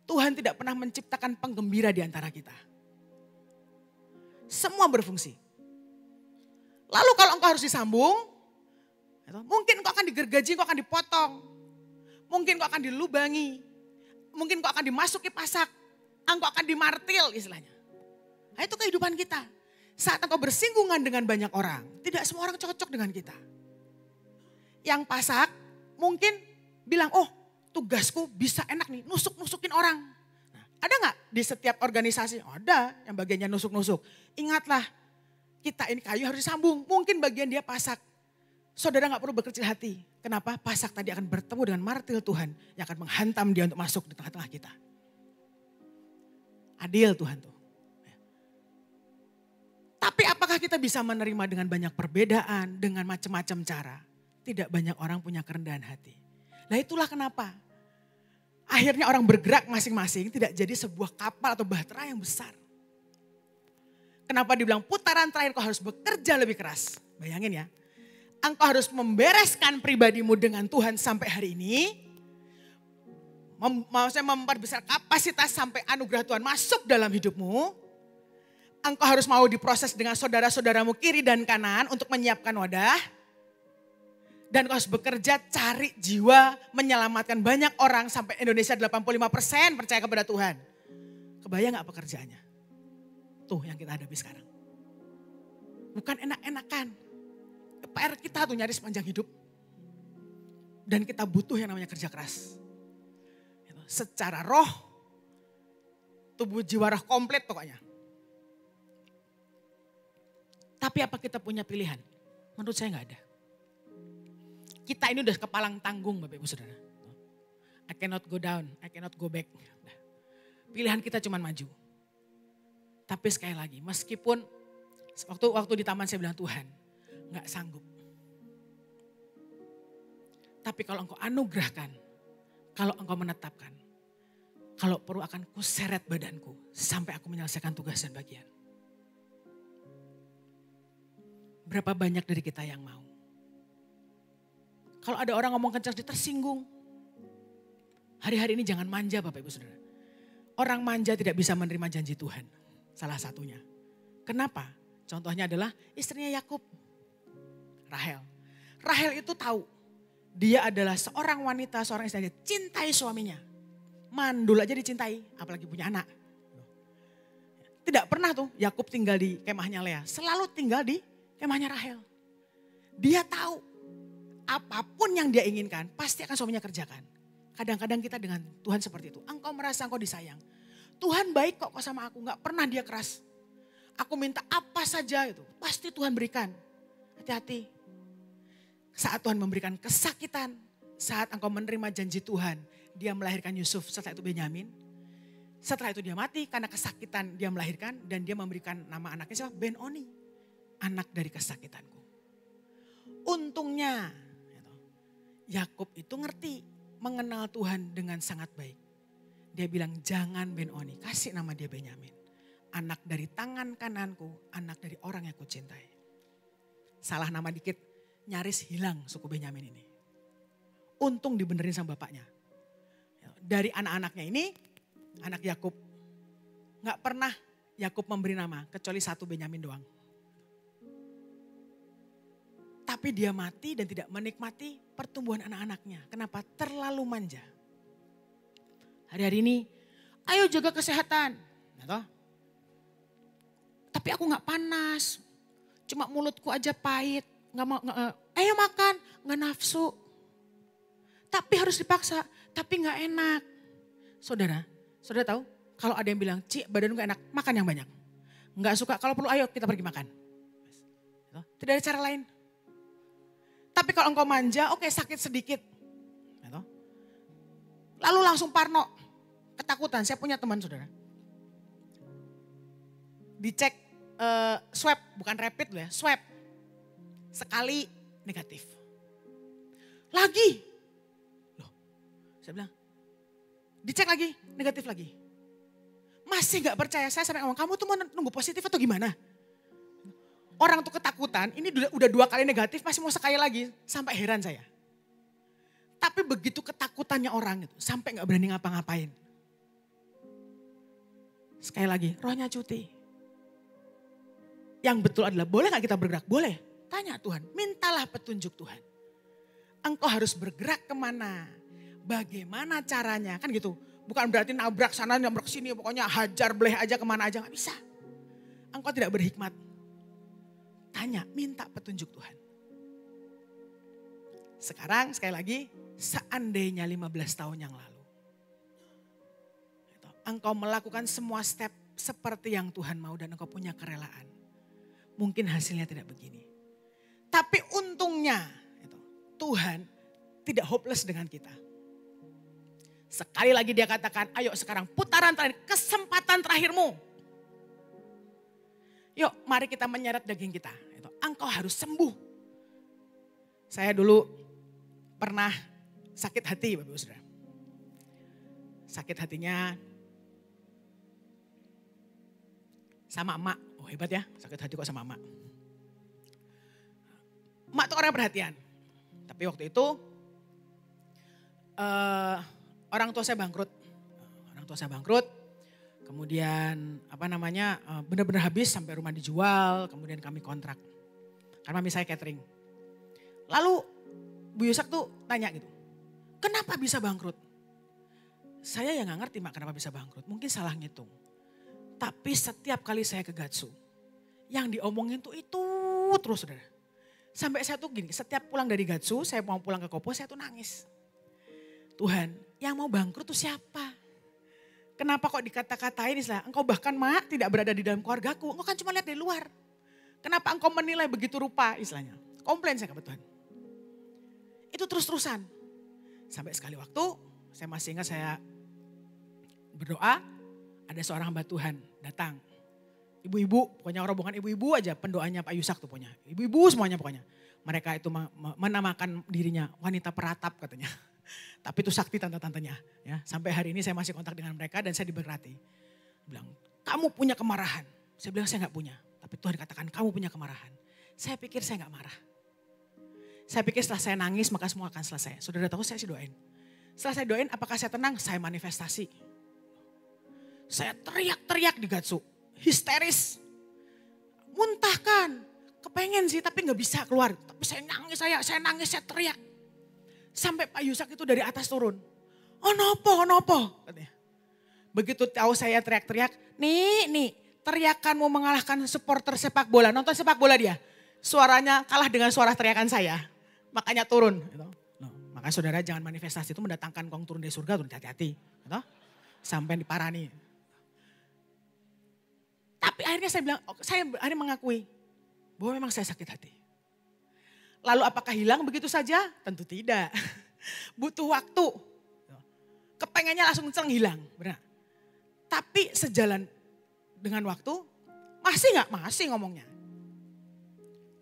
Tuhan tidak pernah menciptakan penggembira di antara kita. Semua berfungsi. Lalu kalau engkau harus disambung, mungkin engkau akan digergaji, engkau akan dipotong. Mungkin engkau akan dilubangi. Mungkin engkau akan dimasuki pasak. Engkau akan dimartil istilahnya. Nah itu kehidupan kita. Saat engkau bersinggungan dengan banyak orang, tidak semua orang cocok dengan kita. Yang pasak mungkin bilang, oh tugasku bisa enak nih, nusuk-nusukin orang. Nah, ada gak di setiap organisasi? Ada yang bagiannya nusuk-nusuk. Ingatlah, kita ini kayu harus disambung. Mungkin bagian dia pasak. Saudara gak perlu berkecil hati. Kenapa? Pasak tadi akan bertemu dengan martil Tuhan yang akan menghantam dia untuk masuk di tengah-tengah kita. Adil Tuhan tuh. Tapi apakah kita bisa menerima dengan banyak perbedaan, dengan macam-macam cara? Tidak banyak orang punya kerendahan hati. Nah itulah kenapa. Akhirnya orang bergerak masing-masing tidak jadi sebuah kapal atau bahtera yang besar. Kenapa dibilang putaran terakhir kau harus bekerja lebih keras. Bayangin ya. Engkau harus membereskan pribadimu dengan Tuhan sampai hari ini. Maksudnya memperbesar kapasitas sampai anugerah Tuhan masuk dalam hidupmu. Engkau harus mau diproses dengan saudara-saudaramu kiri dan kanan untuk menyiapkan wadah. Dan kau harus bekerja cari jiwa menyelamatkan banyak orang sampai Indonesia 85% percaya kepada Tuhan. Kebayang gak pekerjaannya? Tuh yang kita hadapi sekarang. Bukan enak-enakan. PR kita tuh nyaris sepanjang hidup. Dan kita butuh yang namanya kerja keras. Secara roh, tubuh jiwa roh komplit pokoknya. Tapi apa kita punya pilihan? Menurut saya gak ada. Kita ini udah kepalang tanggung Bapak Ibu Saudara. I cannot go down, I cannot go back. Nah, pilihan kita cuma maju. Tapi sekali lagi, meskipun waktu di taman saya bilang Tuhan, gak sanggup. Tapi kalau engkau anugerahkan, kalau engkau menetapkan, kalau perlu akan kuseret badanku sampai aku menyelesaikan tugas dan bagian. Berapa banyak dari kita yang mau? Kalau ada orang ngomong kencang tersinggung. Hari-hari ini jangan manja Bapak Ibu Saudara. Orang manja tidak bisa menerima janji Tuhan. Salah satunya. Kenapa? Contohnya adalah istrinya Yakub, Rahel. Rahel itu tahu dia adalah seorang wanita, seorang istri yang cintai suaminya. Mandul aja dicintai, apalagi punya anak. Tidak pernah tuh Yakub tinggal di kemahnya Lea, selalu tinggal di kemahnya Rahel. Dia tahu apapun yang dia inginkan pasti akan suaminya kerjakan. Kadang-kadang kita dengan Tuhan seperti itu. Engkau merasa engkau disayang. Tuhan baik kok sama aku, gak pernah dia keras. Aku minta apa saja itu, pasti Tuhan berikan. Hati-hati. Saat Tuhan memberikan kesakitan, saat engkau menerima janji Tuhan, dia melahirkan Yusuf, setelah itu Benyamin. Setelah itu dia mati karena kesakitan dia melahirkan dan dia memberikan nama anaknya siapa? Ben-Oni. Anak dari kesakitanku. Untungnya Yakub itu ngerti mengenal Tuhan dengan sangat baik. Dia bilang jangan Ben-Oni, kasih nama dia Benyamin. Anak dari tangan kananku, anak dari orang yang kucintai. Salah nama dikit, nyaris hilang suku Benyamin ini. Untung dibenerin sama bapaknya. Dari anak-anaknya ini, anak Yakub, gak pernah Yakub memberi nama kecuali satu Benyamin doang. Tapi dia mati dan tidak menikmati pertumbuhan anak-anaknya. Kenapa? Terlalu manja. Hari-hari ini, ayo jaga kesehatan. Tapi aku gak panas, cuma mulutku aja pahit. Ayo makan, gak nafsu. Tapi harus dipaksa, tapi gak enak. Saudara tahu? Kalau ada yang bilang, Ci badan gak enak, makan yang banyak. Gak suka, kalau perlu ayo kita pergi makan. Tidak ada cara lain. Tapi kalau engkau manja, oke sakit sedikit. Gitu. Lalu langsung parno, ketakutan. Saya punya teman saudara. Dicek swab, bukan rapid loh ya, swab. Sekali negatif. Lagi. Loh, saya bilang, dicek lagi, negatif lagi. Masih gak percaya, saya sampai ngomong, kamu tuh mau nunggu positif atau gimana? Orang tuh ketakutan, ini udah 2 kali negatif, masih mau sekali lagi. Sampai heran saya. Tapi begitu ketakutannya orang itu, sampai gak berani ngapa-ngapain. Sekali lagi, rohnya cuti. Yang betul adalah, boleh gak kita bergerak? Boleh. Tanya Tuhan, mintalah petunjuk Tuhan. Engkau harus bergerak kemana? Bagaimana caranya? Kan gitu. Bukan berarti nabrak sana, nabrak sini. Pokoknya hajar beleh aja kemana aja. Gak bisa. Engkau tidak berhikmat. Tanya, minta petunjuk Tuhan. Sekarang sekali lagi, seandainya 15 tahun yang lalu. Engkau melakukan semua step seperti yang Tuhan mau dan engkau punya kerelaan. Mungkin hasilnya tidak begini. Tapi untungnya Tuhan tidak hopeless dengan kita. Sekali lagi dia katakan, ayo sekarang putaran terakhir, kesempatan terakhirmu. Yuk mari kita menyeret daging kita. Engkau harus sembuh. Saya dulu pernah sakit hati Bapak Ibu Saudara. Sakit hatinya sama emak. Oh hebat ya, sakit hati kok sama emak. Emak tuh orang perhatian. Tapi waktu itu orang tua saya bangkrut. Kemudian benar-benar habis sampai rumah dijual. Kemudian kami kontrak. Karena mami saya catering. Lalu Bu Yusak tuh tanya gitu. Kenapa bisa bangkrut? Saya yang gak ngerti Mak kenapa bisa bangkrut. Mungkin salah ngitung. Tapi setiap kali saya ke Gatsu. Yang diomongin tuh itu terus saudara. Sampai saya tuh gini, setiap pulang dari Gatsu, saya mau pulang ke Kopo, saya tuh nangis. Tuhan, yang mau bangkrut tuh siapa? Kenapa kok dikata-katain istilah, engkau bahkan Mak tidak berada di dalam keluargaku, engkau kan cuma lihat dari luar. Kenapa engkau menilai begitu rupa istilahnya? Komplain saya ke Tuhan. Itu terus-terusan. Sampai sekali waktu, saya masih ingat saya berdoa, ada seorang hamba Tuhan datang. Ibu-ibu, pokoknya rombongan ibu-ibu aja pendoanya Pak Yusak tuh punya. Ibu-ibu semuanya pokoknya. Mereka itu menamakan dirinya wanita peratap katanya. Tapi itu sakti tante-tantenya. Ya, sampai hari ini saya masih kontak dengan mereka dan saya diberkati. Bilang, kamu punya kemarahan. Saya bilang saya gak punya. Tapi Tuhan katakan kamu punya kemarahan. Saya pikir saya gak marah. Saya pikir setelah saya nangis maka semua akan selesai. Saudara tahu saya sih doain. Setelah saya doain apakah saya tenang? Saya manifestasi. Saya teriak-teriak di Gatsu. Histeris. Muntahkan. Kepengen sih tapi gak bisa keluar. Tapi saya nangis, saya teriak. Sampai Pak Yusak itu dari atas turun. Oh nopo. Katanya. Begitu tahu saya teriak-teriak. Nih, teriakanmu mengalahkan supporter sepak bola. Nonton sepak bola dia. Suaranya kalah dengan suara teriakan saya. Makanya turun. Gitu. Makanya saudara jangan manifestasi itu mendatangkan kong turun dari surga. Turun hati-hati. Gitu. Sampai diparani. Tapi akhirnya saya akhirnya mengakui. Bahwa memang saya sakit hati. Lalu apakah hilang begitu saja? Tentu tidak. Butuh waktu. Kepengennya langsung hilang. Benar. Tapi sejalan dengan waktu, masih ngomongnya.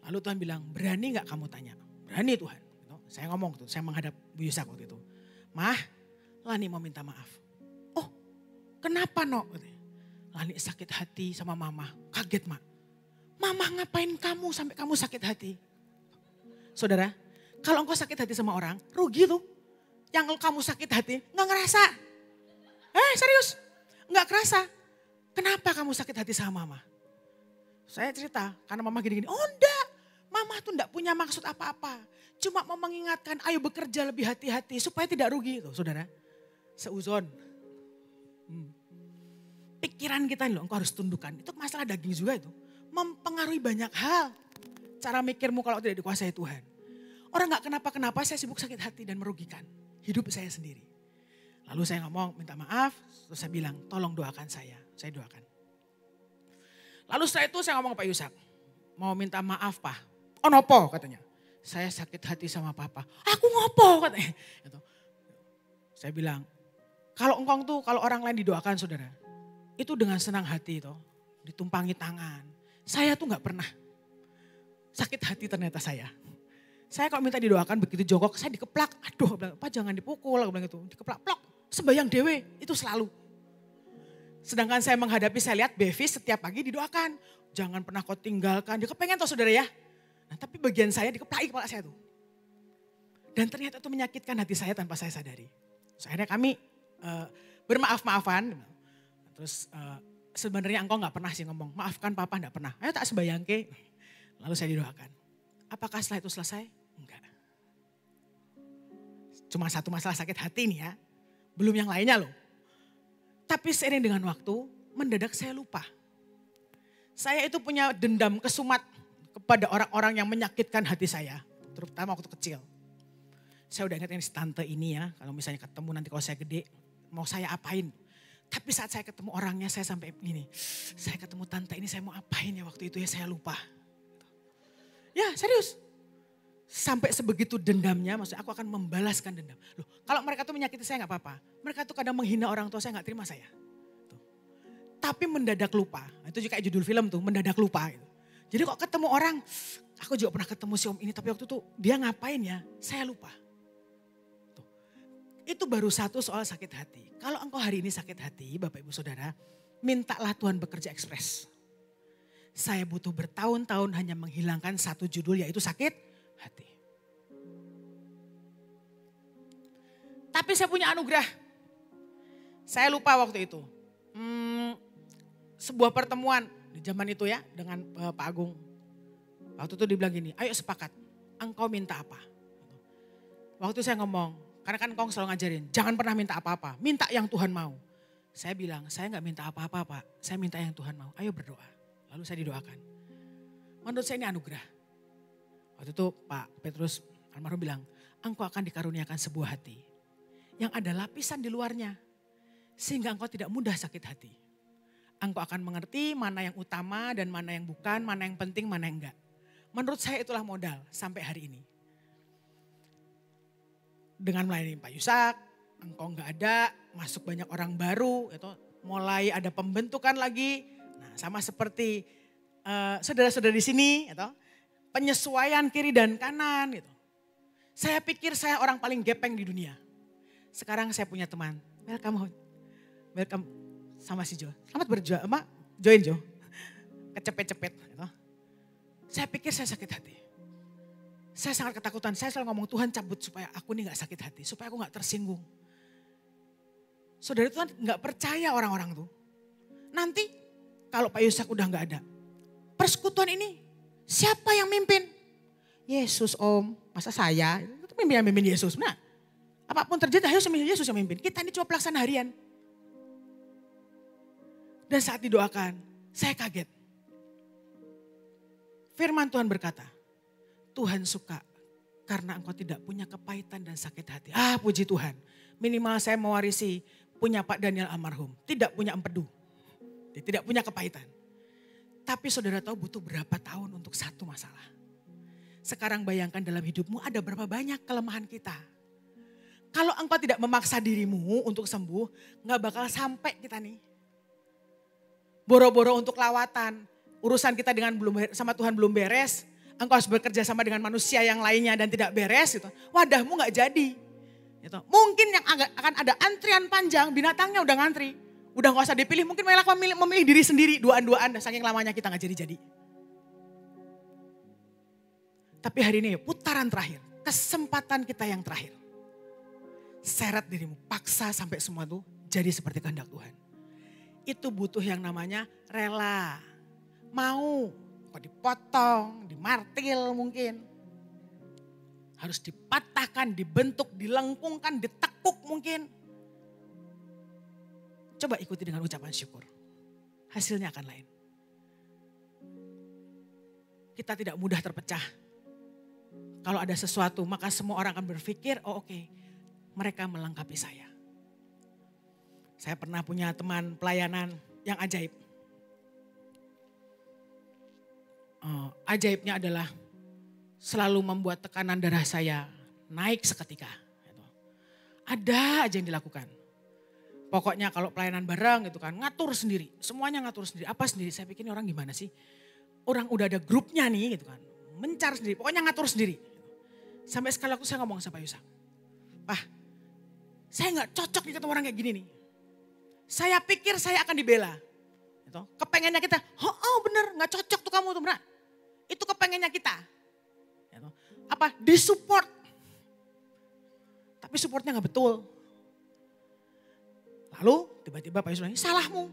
Lalu Tuhan bilang, berani gak kamu tanya? Berani Tuhan. Saya ngomong tuh, saya menghadap Bu Yusak waktu itu. Mah, Lani mau minta maaf. Oh, kenapa no? Lani sakit hati sama mama. Kaget Mak. Mama ngapain kamu sampai kamu sakit hati? Saudara, kalau engkau sakit hati sama orang, rugi tuh. Yang kamu sakit hati, gak ngerasa. Serius, gak kerasa. Kenapa kamu sakit hati sama mama? Saya cerita, karena mama gini-gini. Oh enggak, mama tuh enggak punya maksud apa-apa. Cuma mau mengingatkan, ayo bekerja lebih hati-hati supaya tidak rugi. Tuh saudara, seuzon. Pikiran kita loh, engkau harus tundukkan. Itu masalah daging juga itu. Mempengaruhi banyak hal. Cara mikirmu kalau tidak dikuasai Tuhan. Orang gak kenapa-kenapa saya sibuk sakit hati dan merugikan hidup saya sendiri. Lalu saya ngomong minta maaf, terus saya bilang tolong doakan saya doakan. Lalu setelah itu saya ngomong ke Pak Yusak, mau minta maaf Pak. Oh nopo katanya, saya sakit hati sama papa. Aku ngopo katanya. Gitu. Saya bilang, kalau engkong tuh kalau orang lain didoakan saudara, itu dengan senang hati toh, ditumpangi tangan. Saya tuh gak pernah sakit hati ternyata saya. Saya kalau minta didoakan begitu jongkok, saya dikeplak. Aduh, Pak jangan dipukul, aku bilang gitu. Dikeplak, plok, sembayang dewe, itu selalu. Sedangkan saya menghadapi, saya lihat Bevis setiap pagi didoakan. Jangan pernah kau tinggalkan, dia kepengen toh saudara ya. Nah, tapi bagian saya dikeplaki kepala saya tuh. Dan ternyata itu menyakitkan hati saya tanpa saya sadari. Terus akhirnya kami bermaaf-maafan. Terus sebenarnya engkau gak pernah sih ngomong, maafkan papa gak pernah. Ayo tak sembayang ke. Lalu saya didoakan. Apakah setelah itu selesai? Enggak. Cuma satu masalah sakit hati nih ya. Belum yang lainnya loh. Tapi seiring dengan waktu, mendadak saya lupa. Saya itu punya dendam kesumat kepada orang-orang yang menyakitkan hati saya. Terutama waktu kecil. Saya udah ingat ini si tante ini ya. Kalau misalnya ketemu nanti kalau saya gede, mau saya apain. Tapi saat saya ketemu orangnya saya sampai gini. Saya ketemu tante ini saya mau apain ya waktu itu ya saya lupa. Ya serius. Sampai sebegitu dendamnya, maksudnya aku akan membalaskan dendam. Loh, kalau mereka tuh menyakiti saya gak apa-apa. Mereka tuh kadang menghina orang tua saya gak terima saya. Tuh. Tapi mendadak lupa. Itu juga kayak judul film tuh, mendadak lupa. Gitu. Jadi kok ketemu orang, aku juga pernah ketemu si om ini. Tapi waktu itu dia ngapain ya, saya lupa. Tuh. Itu baru satu soal sakit hati. Kalau engkau hari ini sakit hati, Bapak Ibu Saudara, mintalah Tuhan bekerja ekspres. Saya butuh bertahun-tahun hanya menghilangkan satu judul yaitu sakit hati. Tapi saya punya anugerah. Saya lupa waktu itu. Sebuah pertemuan di zaman itu ya dengan Pak Agung. Waktu itu dibilang gini, ayo sepakat, engkau minta apa? Waktu saya ngomong, karena kan engkau selalu ngajarin, jangan pernah minta apa-apa, minta yang Tuhan mau. Saya bilang, saya gak minta apa-apa Pak, saya minta yang Tuhan mau, ayo berdoa. Lalu saya didoakan. Menurut saya ini anugerah. Waktu itu Pak Petrus almarhum bilang, engkau akan dikaruniakan sebuah hati yang ada lapisan di luarnya. Sehingga engkau tidak mudah sakit hati. Engkau akan mengerti mana yang utama dan mana yang bukan, mana yang penting, mana yang enggak. Menurut saya itulah modal sampai hari ini. Dengan melayani Pak Yusak, engkau enggak ada, masuk banyak orang baru, itu mulai ada pembentukan lagi. Nah, sama seperti saudara-saudara di sini, itu, penyesuaian kiri dan kanan. Gitu. Saya pikir saya orang paling gepeng di dunia. Sekarang saya punya teman, welcome sama si Jo. Selamat berjuang, join Jo. Kecepet-cepet. Gitu. Saya pikir saya sakit hati. Saya sangat ketakutan, saya selalu ngomong Tuhan cabut supaya aku ini gak sakit hati, supaya aku gak tersinggung. Saudara Tuhan gak percaya orang-orang tuh. Nanti kalau Pak Yusak udah gak ada, persekutuan ini siapa yang mimpin? Yesus om, masa saya? Itu mimpin Yesus. Nah, apapun terjadi harus Yesus yang mimpin. Kita ini cuma pelaksana harian. Dan saat didoakan, saya kaget. Firman Tuhan berkata, Tuhan suka karena engkau tidak punya kepahitan dan sakit hati. Puji Tuhan. Minimal saya mewarisi punya Pak Daniel almarhum. Tidak punya empedu. Tidak punya kepahitan. Tapi saudara tahu butuh berapa tahun untuk satu masalah. Sekarang bayangkan dalam hidupmu ada berapa banyak kelemahan kita. Kalau engkau tidak memaksa dirimu untuk sembuh, gak bakal sampai kita nih. Boro-boro untuk lawatan, urusan kita dengan sama Tuhan belum beres. Engkau harus bekerja sama dengan manusia yang lainnya dan tidak beres. Gitu. Wadahmu gak jadi. Gitu. Mungkin yang akan ada antrian panjang, binatangnya udah ngantri. Udah gak usah dipilih, mungkin malah memilih diri sendiri, duaan-duaan, saking lamanya kita gak jadi-jadi. Tapi hari ini putaran terakhir, kesempatan kita yang terakhir. Seret dirimu, paksa sampai semua itu jadi seperti kehendak Tuhan. Itu butuh yang namanya rela, mau, kok dipotong, dimartil mungkin. Harus dipatahkan, dibentuk, dilengkungkan, ditekuk mungkin. Coba ikuti dengan ucapan syukur. Hasilnya akan lain. Kita tidak mudah terpecah. Kalau ada sesuatu maka semua orang akan berpikir, oh oke, mereka melengkapi saya. Saya pernah punya teman pelayanan yang ajaib. Ajaibnya adalah selalu membuat tekanan darah saya naik seketika. Ada aja yang dilakukan. Pokoknya kalau pelayanan bareng gitu kan, ngatur sendiri. Semuanya ngatur sendiri. Apa sendiri? Saya pikir ini orang gimana sih? Orang udah ada grupnya nih gitu kan. Mencar sendiri, pokoknya ngatur sendiri. Sampai sekali waktu saya ngomong sama Yusak. Pak, saya gak cocok nih ketemu orang kayak gini nih. Saya pikir saya akan dibela. Gitu. Kepengennya kita, oh bener gak cocok tuh kamu tuh bener. Itu kepengennya kita. Gitu. Apa? Disupport. Tapi supportnya gak betul. Lalu tiba-tiba Pak Yusuf bilang, salahmu.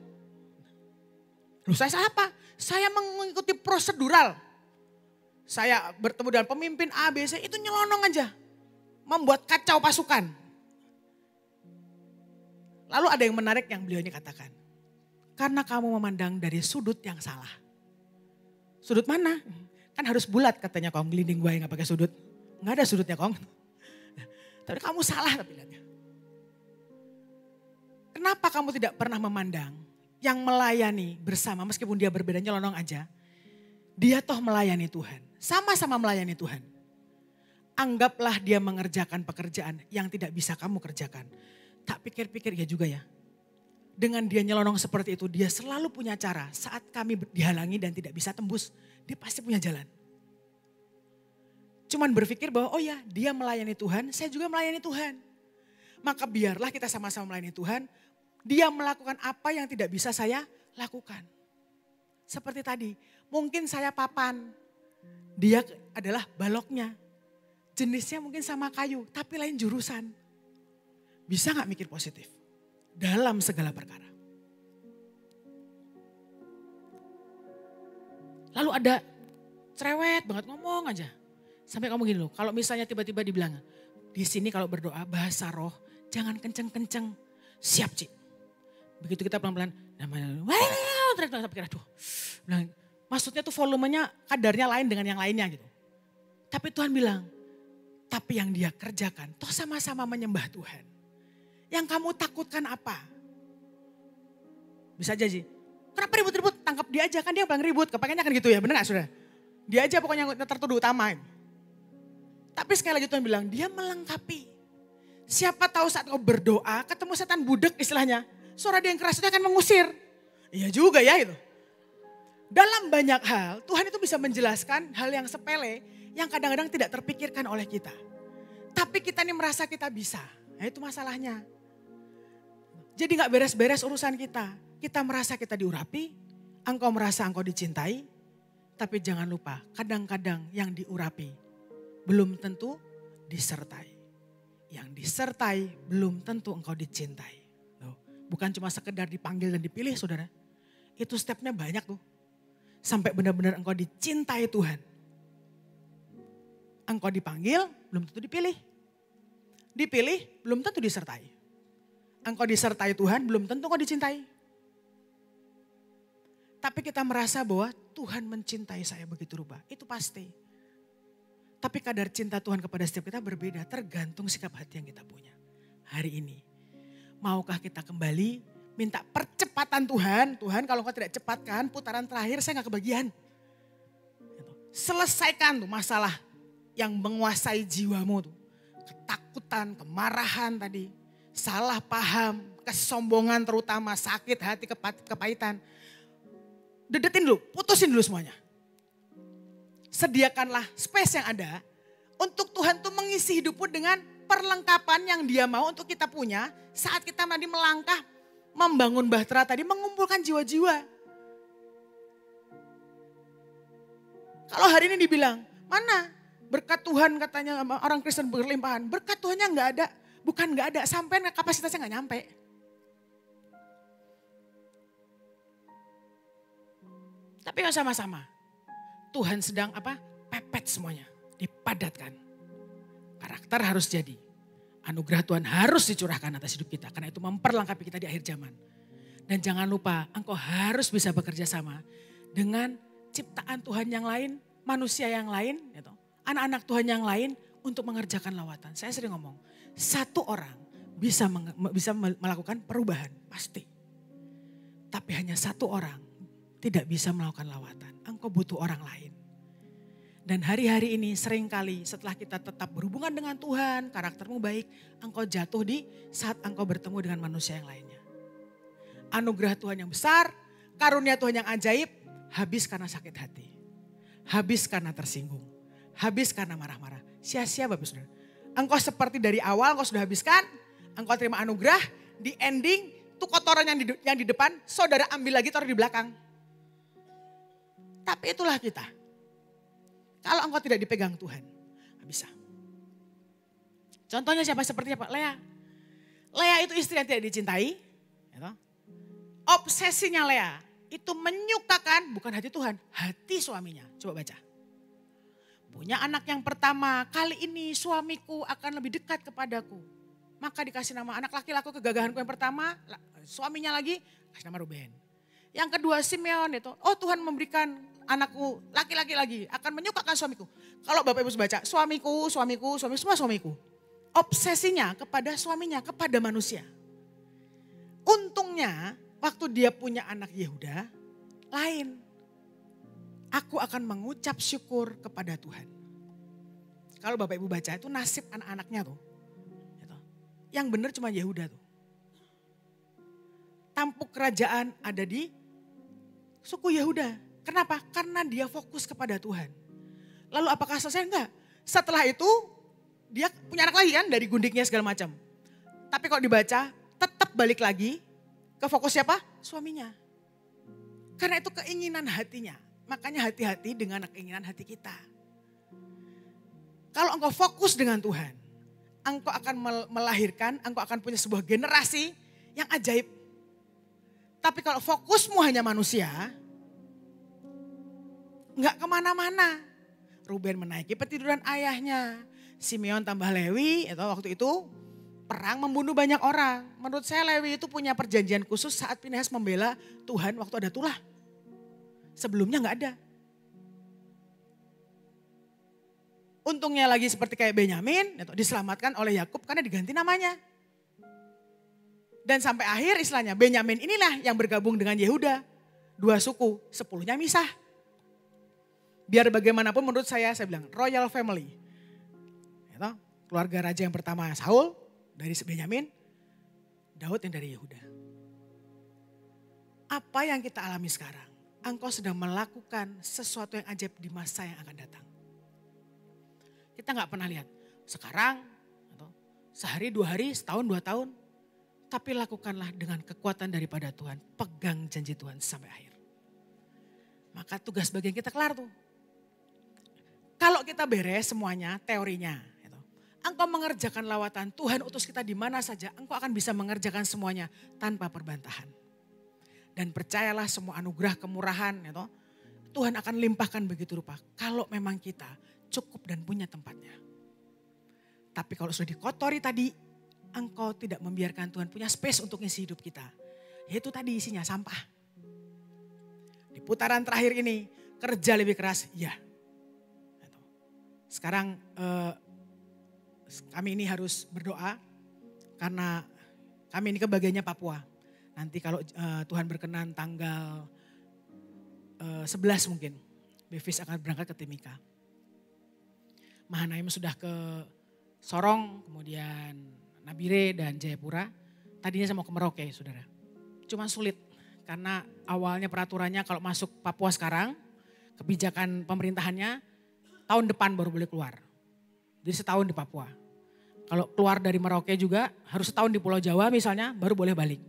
Loh saya salah apa? Saya mengikuti prosedural. Saya bertemu dengan pemimpin A, B, C, itu nyelonong aja. Membuat kacau pasukan. Lalu ada yang menarik yang beliau ini katakan. Karena kamu memandang dari sudut yang salah. Sudut mana? Kan harus bulat katanya kong, gelinding buaya gak pakai sudut. Gak ada sudutnya kong. Tapi kamu salah tapi lihatnya. Kenapa kamu tidak pernah memandang yang melayani bersama meskipun dia berbeda nyelonong aja. Dia toh melayani Tuhan. Sama-sama melayani Tuhan. Anggaplah dia mengerjakan pekerjaan yang tidak bisa kamu kerjakan. Tak pikir-pikir ya juga ya. Dengan dia nyelonong seperti itu dia selalu punya cara. Saat kami dihalangi dan tidak bisa tembus. Dia pasti punya jalan. Cuman berpikir bahwa oh ya dia melayani Tuhan, saya juga melayani Tuhan. Maka biarlah kita sama-sama melayani Tuhan. Dia melakukan apa yang tidak bisa saya lakukan. Seperti tadi, mungkin saya papan. Dia adalah baloknya. Jenisnya mungkin sama kayu, tapi lain jurusan. Bisa gak mikir positif? Dalam segala perkara. Lalu ada cerewet banget ngomong aja. Sampai kamu gini loh, kalau misalnya tiba-tiba dibilang, di sini kalau berdoa bahasa roh, jangan kenceng-kenceng. Siap Cik. Begitu kita pelan-pelan, teriak-teriak pikir aduh. Maksudnya tuh volumenya kadarnya lain dengan yang lainnya gitu. Tapi Tuhan bilang, tapi yang dia kerjakan, toh sama-sama menyembah Tuhan. Yang kamu takutkan apa? Bisa aja sih, kenapa ribut-ribut, tangkap dia aja, kan dia yang paling ribut. Kepengennya kan gitu ya, bener gak saudara? Dia aja pokoknya yang tertuduh utama. Tapi sekali lagi Tuhan bilang, dia melengkapi. Siapa tahu saat kau berdoa, ketemu setan budek istilahnya. Suara dia yang keras itu akan mengusir. Iya juga ya itu. Dalam banyak hal, Tuhan itu bisa menjelaskan hal yang sepele yang kadang-kadang tidak terpikirkan oleh kita. Tapi kita ini merasa kita bisa. Nah itu masalahnya. Jadi gak beres-beres urusan kita. Kita merasa kita diurapi, engkau merasa engkau dicintai. Tapi jangan lupa, kadang-kadang yang diurapi belum tentu disertai. Yang disertai belum tentu engkau dicintai. Bukan cuma sekedar dipanggil dan dipilih saudara. Itu stepnya banyak tuh. Sampai benar-benar engkau dicintai Tuhan. Engkau dipanggil belum tentu dipilih. Dipilih belum tentu disertai. Engkau disertai Tuhan belum tentu engkau dicintai. Tapi kita merasa bahwa Tuhan mencintai saya begitu rupa. Itu pasti. Tapi kadar cinta Tuhan kepada setiap kita berbeda. Tergantung sikap hati yang kita punya. Hari ini. Maukah kita kembali minta percepatan Tuhan. Tuhan kalau engkau tidak cepatkan putaran terakhir saya gak kebagian. Selesaikan tuh masalah yang menguasai jiwamu tuh. Ketakutan, kemarahan tadi. Salah paham, kesombongan terutama, sakit hati, kepahitan. Dedetin dulu, putusin dulu semuanya. Sediakanlah space yang ada untuk Tuhan tuh mengisi hidupmu dengan perlengkapan yang dia mau untuk kita punya saat kita tadi melangkah membangun bahtera tadi mengumpulkan jiwa-jiwa. Kalau hari ini dibilang mana berkat Tuhan katanya orang Kristen berlimpahan, berkat Tuhannya nggak ada, bukan nggak ada, sampai kapasitasnya nggak nyampe. Tapi sama-sama Tuhan sedang pepet semuanya, dipadatkan. Karakter harus jadi. Anugerah Tuhan harus dicurahkan atas hidup kita. Karena itu memperlengkapi kita di akhir zaman. Dan jangan lupa engkau harus bisa bekerja sama dengan ciptaan Tuhan yang lain, manusia yang lain, gitu. Anak-anak Tuhan yang lain untuk mengerjakan lawatan. Saya sering ngomong, satu orang bisa melakukan perubahan, pasti. Tapi hanya satu orang tidak bisa melakukan lawatan. Engkau butuh orang lain. Dan hari-hari ini seringkali setelah kita tetap berhubungan dengan Tuhan, karaktermu baik, engkau jatuh di saat engkau bertemu dengan manusia yang lainnya. Anugerah Tuhan yang besar, karunia Tuhan yang ajaib, habis karena sakit hati. Habis karena tersinggung. Habis karena marah-marah. Sia-sia Bapak Saudara. Engkau seperti dari awal engkau sudah habiskan, engkau terima anugerah, di ending tuh kotoran yang di depan, saudara ambil lagi taruh di belakang. Tapi itulah kita. Kalau engkau tidak dipegang Tuhan, gak bisa. Contohnya siapa seperti apa? Lea. Lea itu istri yang tidak dicintai. Obsesinya Lea itu menyukakan bukan hati Tuhan, hati suaminya. Coba baca. Punya anak yang pertama, kali ini suamiku akan lebih dekat kepadaku. Maka dikasih nama anak laki-laki kegagahanku yang pertama, suaminya lagi kasih nama Ruben. Yang kedua Simeon itu, oh Tuhan memberikan anakku laki-laki lagi, akan menyukakan suamiku. Kalau Bapak Ibu baca, suamiku, semua suamiku. Obsesinya kepada suaminya, kepada manusia. Untungnya waktu dia punya anak Yehuda, lain. Aku akan mengucap syukur kepada Tuhan. Kalau Bapak Ibu baca itu nasib anak-anaknya tuh. Yang benar cuma Yehuda tuh. Tampuk kerajaan ada di suku Yehuda. Kenapa? Karena dia fokus kepada Tuhan. Lalu apakah selesai? Enggak. Setelah itu dia punya anak lagi kan dari gundiknya segala macam. Tapi kalau dibaca tetap balik lagi ke fokus siapa? Suaminya. Karena itu keinginan hatinya. Makanya hati-hati dengan keinginan hati kita. Kalau engkau fokus dengan Tuhan, engkau akan melahirkan, engkau akan punya sebuah generasi yang ajaib. Tapi kalau fokusmu hanya manusia, enggak kemana-mana. Ruben menaiki petiduran ayahnya. Simeon tambah Lewi, itu waktu itu perang membunuh banyak orang. Menurut saya Lewi itu punya perjanjian khusus saat Pinehas membela Tuhan waktu ada tulah. Sebelumnya enggak ada. Untungnya lagi seperti kayak Benyamin, diselamatkan oleh Yakub karena diganti namanya. Dan sampai akhir istilahnya Benyamin inilah yang bergabung dengan Yehuda. 2 suku, 10-nya misah. Biar bagaimanapun menurut saya bilang royal family. Keluarga raja yang pertama Saul dari Benyamin, Daud yang dari Yehuda. Apa yang kita alami sekarang? Engkau sedang melakukan sesuatu yang ajaib di masa yang akan datang. Kita gak pernah lihat sekarang, sehari, 2 hari, setahun, 2 tahun. Tapi lakukanlah dengan kekuatan daripada Tuhan. Pegang janji Tuhan sampai akhir. Maka tugas bagian kita kelar tuh. Kalau kita beres semuanya, teorinya. Engkau mengerjakan lawatan, Tuhan utus kita di mana saja. Engkau akan bisa mengerjakan semuanya tanpa perbantahan. Dan percayalah semua anugerah kemurahan. Tuhan akan limpahkan begitu rupa. Kalau memang kita cukup dan punya tempatnya. Tapi kalau sudah dikotori tadi, engkau tidak membiarkan Tuhan punya space untuk ngisi hidup kita. Yaitu tadi isinya sampah. Di putaran terakhir ini, kerja lebih keras, ya. Sekarang kami ini harus berdoa karena kami ini kebagiannya Papua. Nanti kalau Tuhan berkenan tanggal 11 mungkin, Bevis akan berangkat ke Timika. Mahanaim sudah ke Sorong, kemudian Nabire dan Jayapura. Tadinya saya mau ke Merauke, saudara. Cuma sulit karena awalnya peraturannya kalau masuk Papua sekarang, kebijakan pemerintahannya tahun depan baru boleh keluar. Jadi setahun di Papua. Kalau keluar dari Merauke juga harus setahun di Pulau Jawa misalnya baru boleh balik.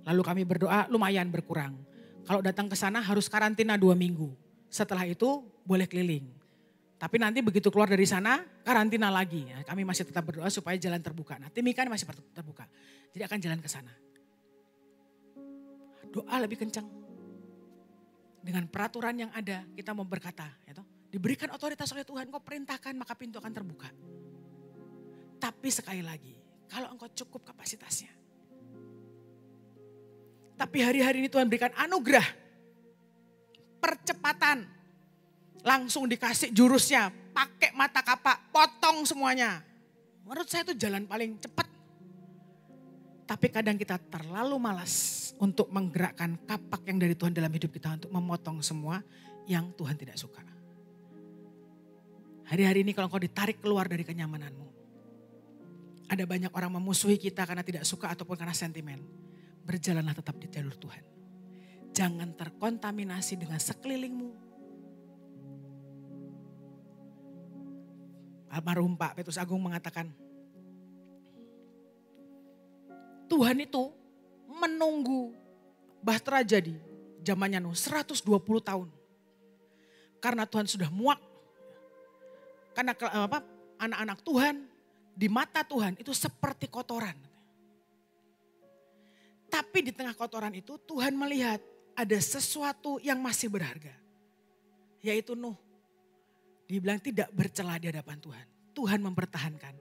Lalu kami berdoa lumayan berkurang. Kalau datang ke sana harus karantina 2 minggu. Setelah itu boleh keliling. Tapi nanti begitu keluar dari sana karantina lagi. Ya, kami masih tetap berdoa supaya jalan terbuka. Nah Timika masih terbuka. Jadi akan jalan ke sana. Doa lebih kencang. Dengan peraturan yang ada kita mau berkata. Diberikan otoritas oleh Tuhan, kau perintahkan maka pintu akan terbuka. Tapi sekali lagi, kalau engkau cukup kapasitasnya. Tapi hari-hari ini Tuhan berikan anugerah. Percepatan. Langsung dikasih jurusnya, pakai mata kapak, potong semuanya. Menurut saya itu jalan paling cepat. Tapi kadang kita terlalu malas untuk menggerakkan kapak yang dari Tuhan dalam hidup kita untuk memotong semua yang Tuhan tidak suka. Hari-hari ini kalau engkau ditarik keluar dari kenyamananmu. Ada banyak orang memusuhi kita karena tidak suka ataupun karena sentimen. Berjalanlah tetap di jalur Tuhan. Jangan terkontaminasi dengan sekelilingmu. Almarhum Pak Petrus Agung mengatakan, Tuhan itu menunggu Bahtera jadi zamannya Nuh 120 tahun. Karena Tuhan sudah muak. Karena anak-anak Tuhan di mata Tuhan itu seperti kotoran. Tapi di tengah kotoran itu Tuhan melihat ada sesuatu yang masih berharga. Yaitu Nuh. Dibilang tidak bercela di hadapan Tuhan. Tuhan mempertahankan.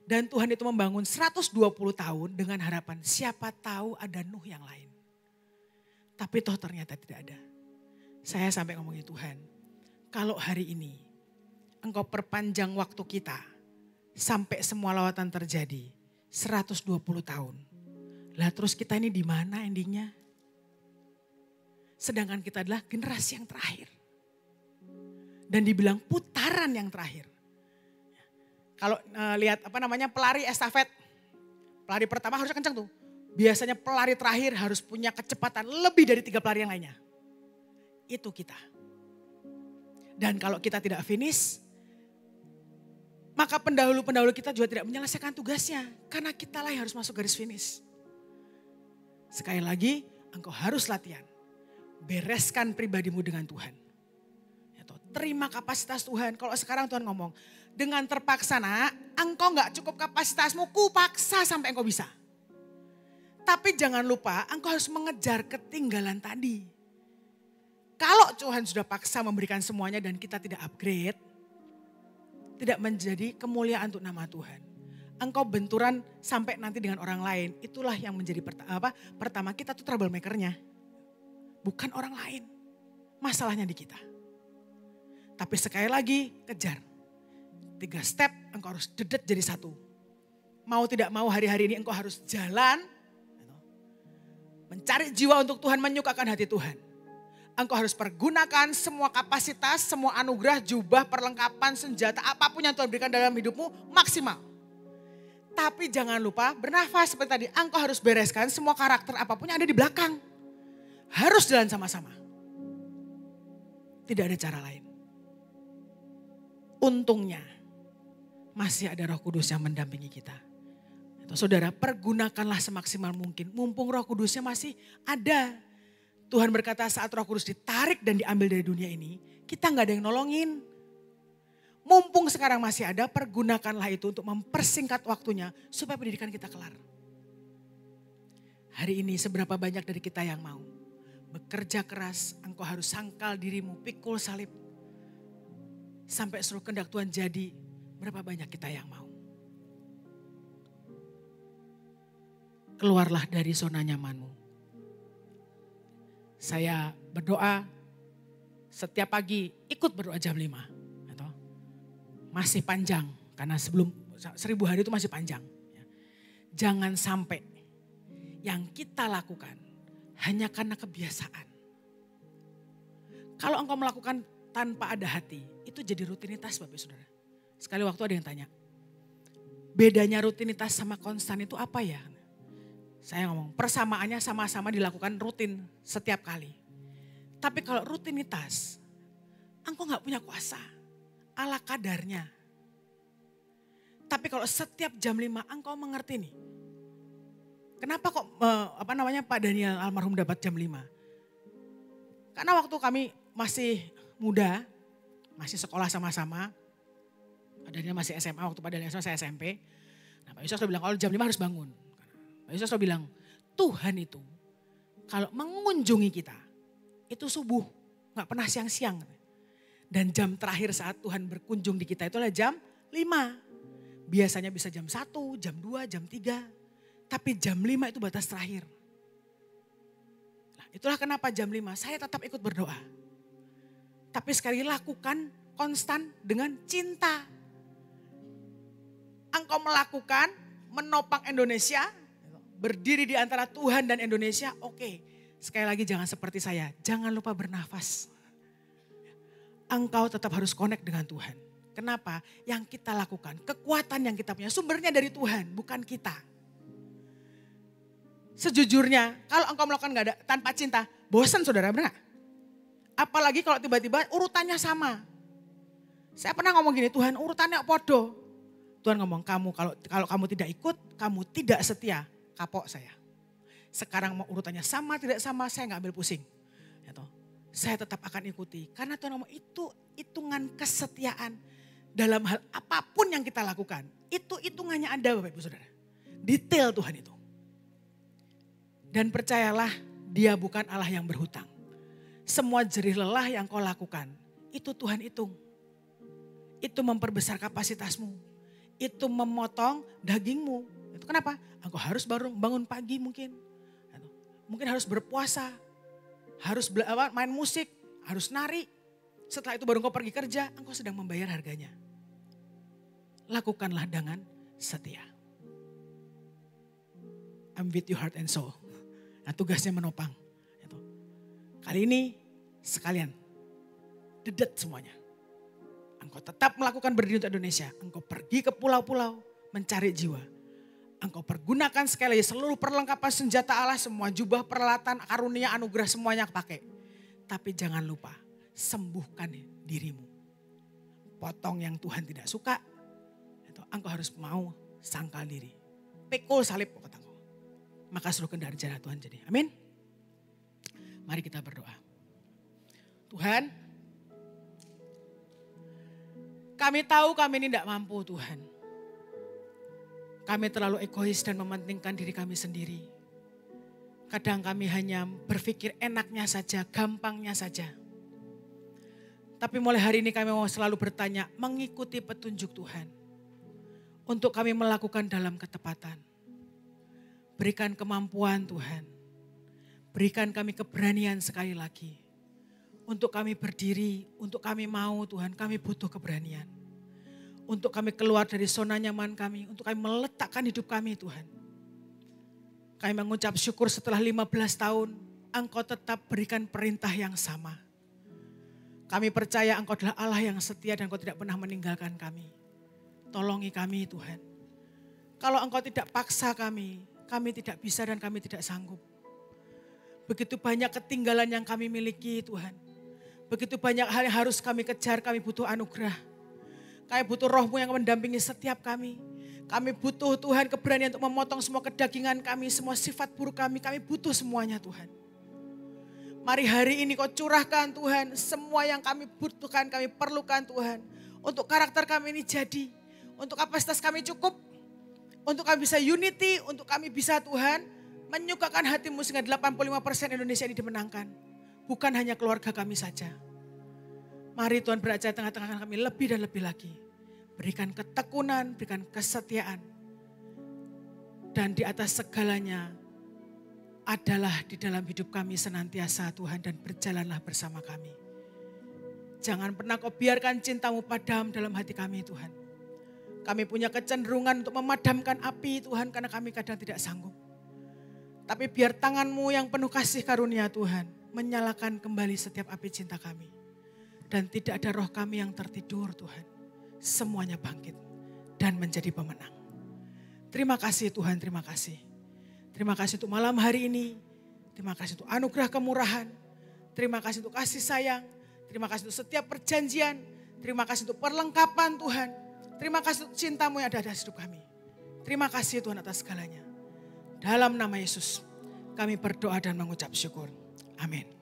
Dan Tuhan itu membangun 120 tahun dengan harapan siapa tahu ada Nuh yang lain. Tapi toh ternyata tidak ada. Saya sampai ngomongin Tuhan. Kalau hari ini engkau perpanjang waktu kita. Sampai semua lawatan terjadi. 120 tahun. Lah terus kita ini di mana endingnya? Sedangkan kita adalah generasi yang terakhir. Dan dibilang putaran yang terakhir. Kalau lihat pelari estafet. Pelari pertama harusnya kencang tuh. Biasanya pelari terakhir harus punya kecepatan lebih dari 3 pelari yang lainnya. Itu kita. Dan kalau kita tidak finish, maka pendahulu-pendahulu kita juga tidak menyelesaikan tugasnya. Karena kita lah yang harus masuk garis finish. Sekali lagi, engkau harus latihan. Bereskan pribadimu dengan Tuhan. Terima kapasitas Tuhan. Kalau sekarang Tuhan ngomong, dengan terpaksa nak, engkau gak cukup kapasitasmu, kupaksa sampai engkau bisa. Tapi jangan lupa, engkau harus mengejar ketinggalan tadi. Kalau Tuhan sudah paksa memberikan semuanya dan kita tidak upgrade, tidak menjadi kemuliaan untuk nama Tuhan. Engkau benturan sampai nanti dengan orang lain, itulah yang menjadi pertama kita tuh troublemaker-nya. Bukan orang lain, masalahnya di kita. Tapi sekali lagi kejar. 3 step engkau harus dedet jadi 1. Mau tidak mau hari-hari ini engkau harus jalan. Mencari jiwa untuk Tuhan, menyukakan hati Tuhan. Engkau harus pergunakan semua kapasitas, semua anugerah, jubah, perlengkapan, senjata, apapun yang Tuhan berikan dalam hidupmu maksimal. Tapi jangan lupa bernafas seperti tadi. Engkau harus bereskan semua karakter apapun yang ada di belakang. Harus jalan sama-sama. Tidak ada cara lain. Untungnya masih ada Roh Kudus yang mendampingi kita. Saudara, pergunakanlah semaksimal mungkin. Mumpung Roh Kudusnya masih ada. Tuhan berkata saat Roh Kudus ditarik dan diambil dari dunia ini, kita gak ada yang nolongin. Mumpung sekarang masih ada, pergunakanlah itu untuk mempersingkat waktunya supaya pendidikan kita kelar. Hari ini seberapa banyak dari kita yang mau bekerja keras, engkau harus sangkal dirimu, pikul salib. Sampai seluruh kehendak Tuhan jadi, berapa banyak kita yang mau. Keluarlah dari zona nyamanmu. Saya berdoa setiap pagi, ikut berdoa jam 5. Masih panjang, karena sebelum 1000 hari itu masih panjang. Jangan sampai yang kita lakukan hanya karena kebiasaan. Kalau engkau melakukan tanpa ada hati, itu jadi rutinitas Bapak Saudara. Sekali waktu ada yang tanya, bedanya rutinitas sama konstan itu apa ya? Saya ngomong, persamaannya sama-sama dilakukan rutin setiap kali. Tapi kalau rutinitas, engkau gak punya kuasa, ala kadarnya. Tapi kalau setiap jam 5 engkau mengerti nih, kenapa kok Pak Daniel almarhum dapat jam 5? Karena waktu kami masih muda, masih sekolah sama-sama. Pak Daniel masih SMA, waktu Pak Daniel SMA saya SMP. Nah Pak Yusuf selalu bilang kalau jam 5 harus bangun. Pak Yusuf selalu bilang Tuhan itu kalau mengunjungi kita itu subuh, gak pernah siang-siang. Dan jam terakhir saat Tuhan berkunjung di kita itu adalah jam 5. Biasanya bisa jam 1, jam 2, jam 3. Tapi jam 5 itu batas terakhir. Nah, itulah kenapa jam 5 saya tetap ikut berdoa. Tapi sekali lakukan konstan dengan cinta. Engkau melakukan menopang Indonesia, berdiri di antara Tuhan dan Indonesia, oke. Sekali lagi jangan seperti saya, jangan lupa bernafas. Engkau tetap harus connect dengan Tuhan. Kenapa? Yang kita lakukan, kekuatan yang kita punya, sumbernya dari Tuhan, bukan kita. Sejujurnya, kalau engkau melakukan gak ada tanpa cinta, bosan saudara, benar gak? Apalagi kalau tiba-tiba urutannya sama. Saya pernah ngomong gini, Tuhan urutannya podo. Tuhan ngomong, kalau kamu tidak ikut, kamu tidak setia, kapok saya. Sekarang mau urutannya sama, tidak sama, saya gak ambil pusing. Saya tetap akan ikuti. Karena Tuhan ngomong itu hitungan kesetiaan dalam hal apapun yang kita lakukan. Itu hitungannya ada Bapak Ibu Saudara. Detail Tuhan itu. Dan percayalah dia bukan Allah yang berhutang. Semua jerih lelah yang kau lakukan, itu Tuhan hitung. Itu memperbesar kapasitasmu. Itu memotong dagingmu. Itu kenapa? Engkau harus bangun pagi mungkin. Mungkin harus berpuasa. Harus main musik, harus nari. Setelah itu baru engkau pergi kerja, engkau sedang membayar harganya. Lakukanlah dengan setia. I'm with your heart and soul. Nah tugasnya menopang. Kali ini sekalian, dedet semuanya. Engkau tetap melakukan berdiri untuk Indonesia. Engkau pergi ke pulau-pulau mencari jiwa. Engkau pergunakan sekali lagi seluruh perlengkapan senjata Allah, semua jubah, peralatan, karunia, anugerah semuanya pakai. Tapi jangan lupa, sembuhkan dirimu. Potong yang Tuhan tidak suka, itu engkau harus mau sangkal diri. Pikul salib kata engkau. Maka seluruh kendaraan jalan Tuhan jadi. Amin. Mari kita berdoa. Tuhan, kami tahu kami ini tidak mampu Tuhan. Kami terlalu egois dan mementingkan diri kami sendiri. Kadang kami hanya berpikir enaknya saja, gampangnya saja. Tapi mulai hari ini kami mau selalu bertanya, mengikuti petunjuk Tuhan. Untuk kami melakukan dalam ketepatan. Berikan kemampuan Tuhan. Berikan kami keberanian sekali lagi. Untuk kami berdiri, untuk kami mau Tuhan, kami butuh keberanian. Untuk kami keluar dari zona nyaman kami, untuk kami meletakkan hidup kami Tuhan. Kami mengucap syukur setelah 15 tahun, Engkau tetap berikan perintah yang sama. Kami percaya Engkau adalah Allah yang setia dan Engkau tidak pernah meninggalkan kami. Tolongi kami Tuhan. Kalau Engkau tidak paksa kami tidak bisa dan kami tidak sanggup. Begitu banyak ketinggalan yang kami miliki Tuhan. Begitu banyak hal yang harus kami kejar, kami butuh anugerah. Kami butuh roh-Mu yang mendampingi setiap kami. Kami butuh Tuhan keberanian untuk memotong semua kedagingan kami, semua sifat buruk kami butuh semuanya Tuhan. Mari hari ini Kau curahkan Tuhan, semua yang kami butuhkan, kami perlukan Tuhan. Untuk karakter kami ini jadi, untuk kapasitas kami cukup, untuk kami bisa unity, untuk kami bisa Tuhan menyukakan hati-Mu sehingga 85% Indonesia ini dimenangkan. Bukan hanya keluarga kami saja. Mari Tuhan beracara tengah-tengah kami lebih dan lebih lagi. Berikan ketekunan, berikan kesetiaan. Dan di atas segalanya adalah di dalam hidup kami senantiasa Tuhan dan berjalanlah bersama kami. Jangan pernah Kau biarkan cinta-Mu padam dalam hati kami Tuhan. Kami punya kecenderungan untuk memadamkan api Tuhan karena kami kadang tidak sanggup. Tapi biar tangan-Mu yang penuh kasih karunia Tuhan menyalakan kembali setiap api cinta kami. Dan tidak ada roh kami yang tertidur Tuhan. Semuanya bangkit dan menjadi pemenang. Terima kasih Tuhan, terima kasih. Terima kasih untuk malam hari ini. Terima kasih untuk anugerah kemurahan. Terima kasih untuk kasih sayang. Terima kasih untuk setiap perjanjian. Terima kasih untuk perlengkapan Tuhan. Terima kasih untuk cinta-Mu yang ada di hidup kami. Terima kasih Tuhan atas segalanya. Dalam nama Yesus kami berdoa dan mengucap syukur. Amin.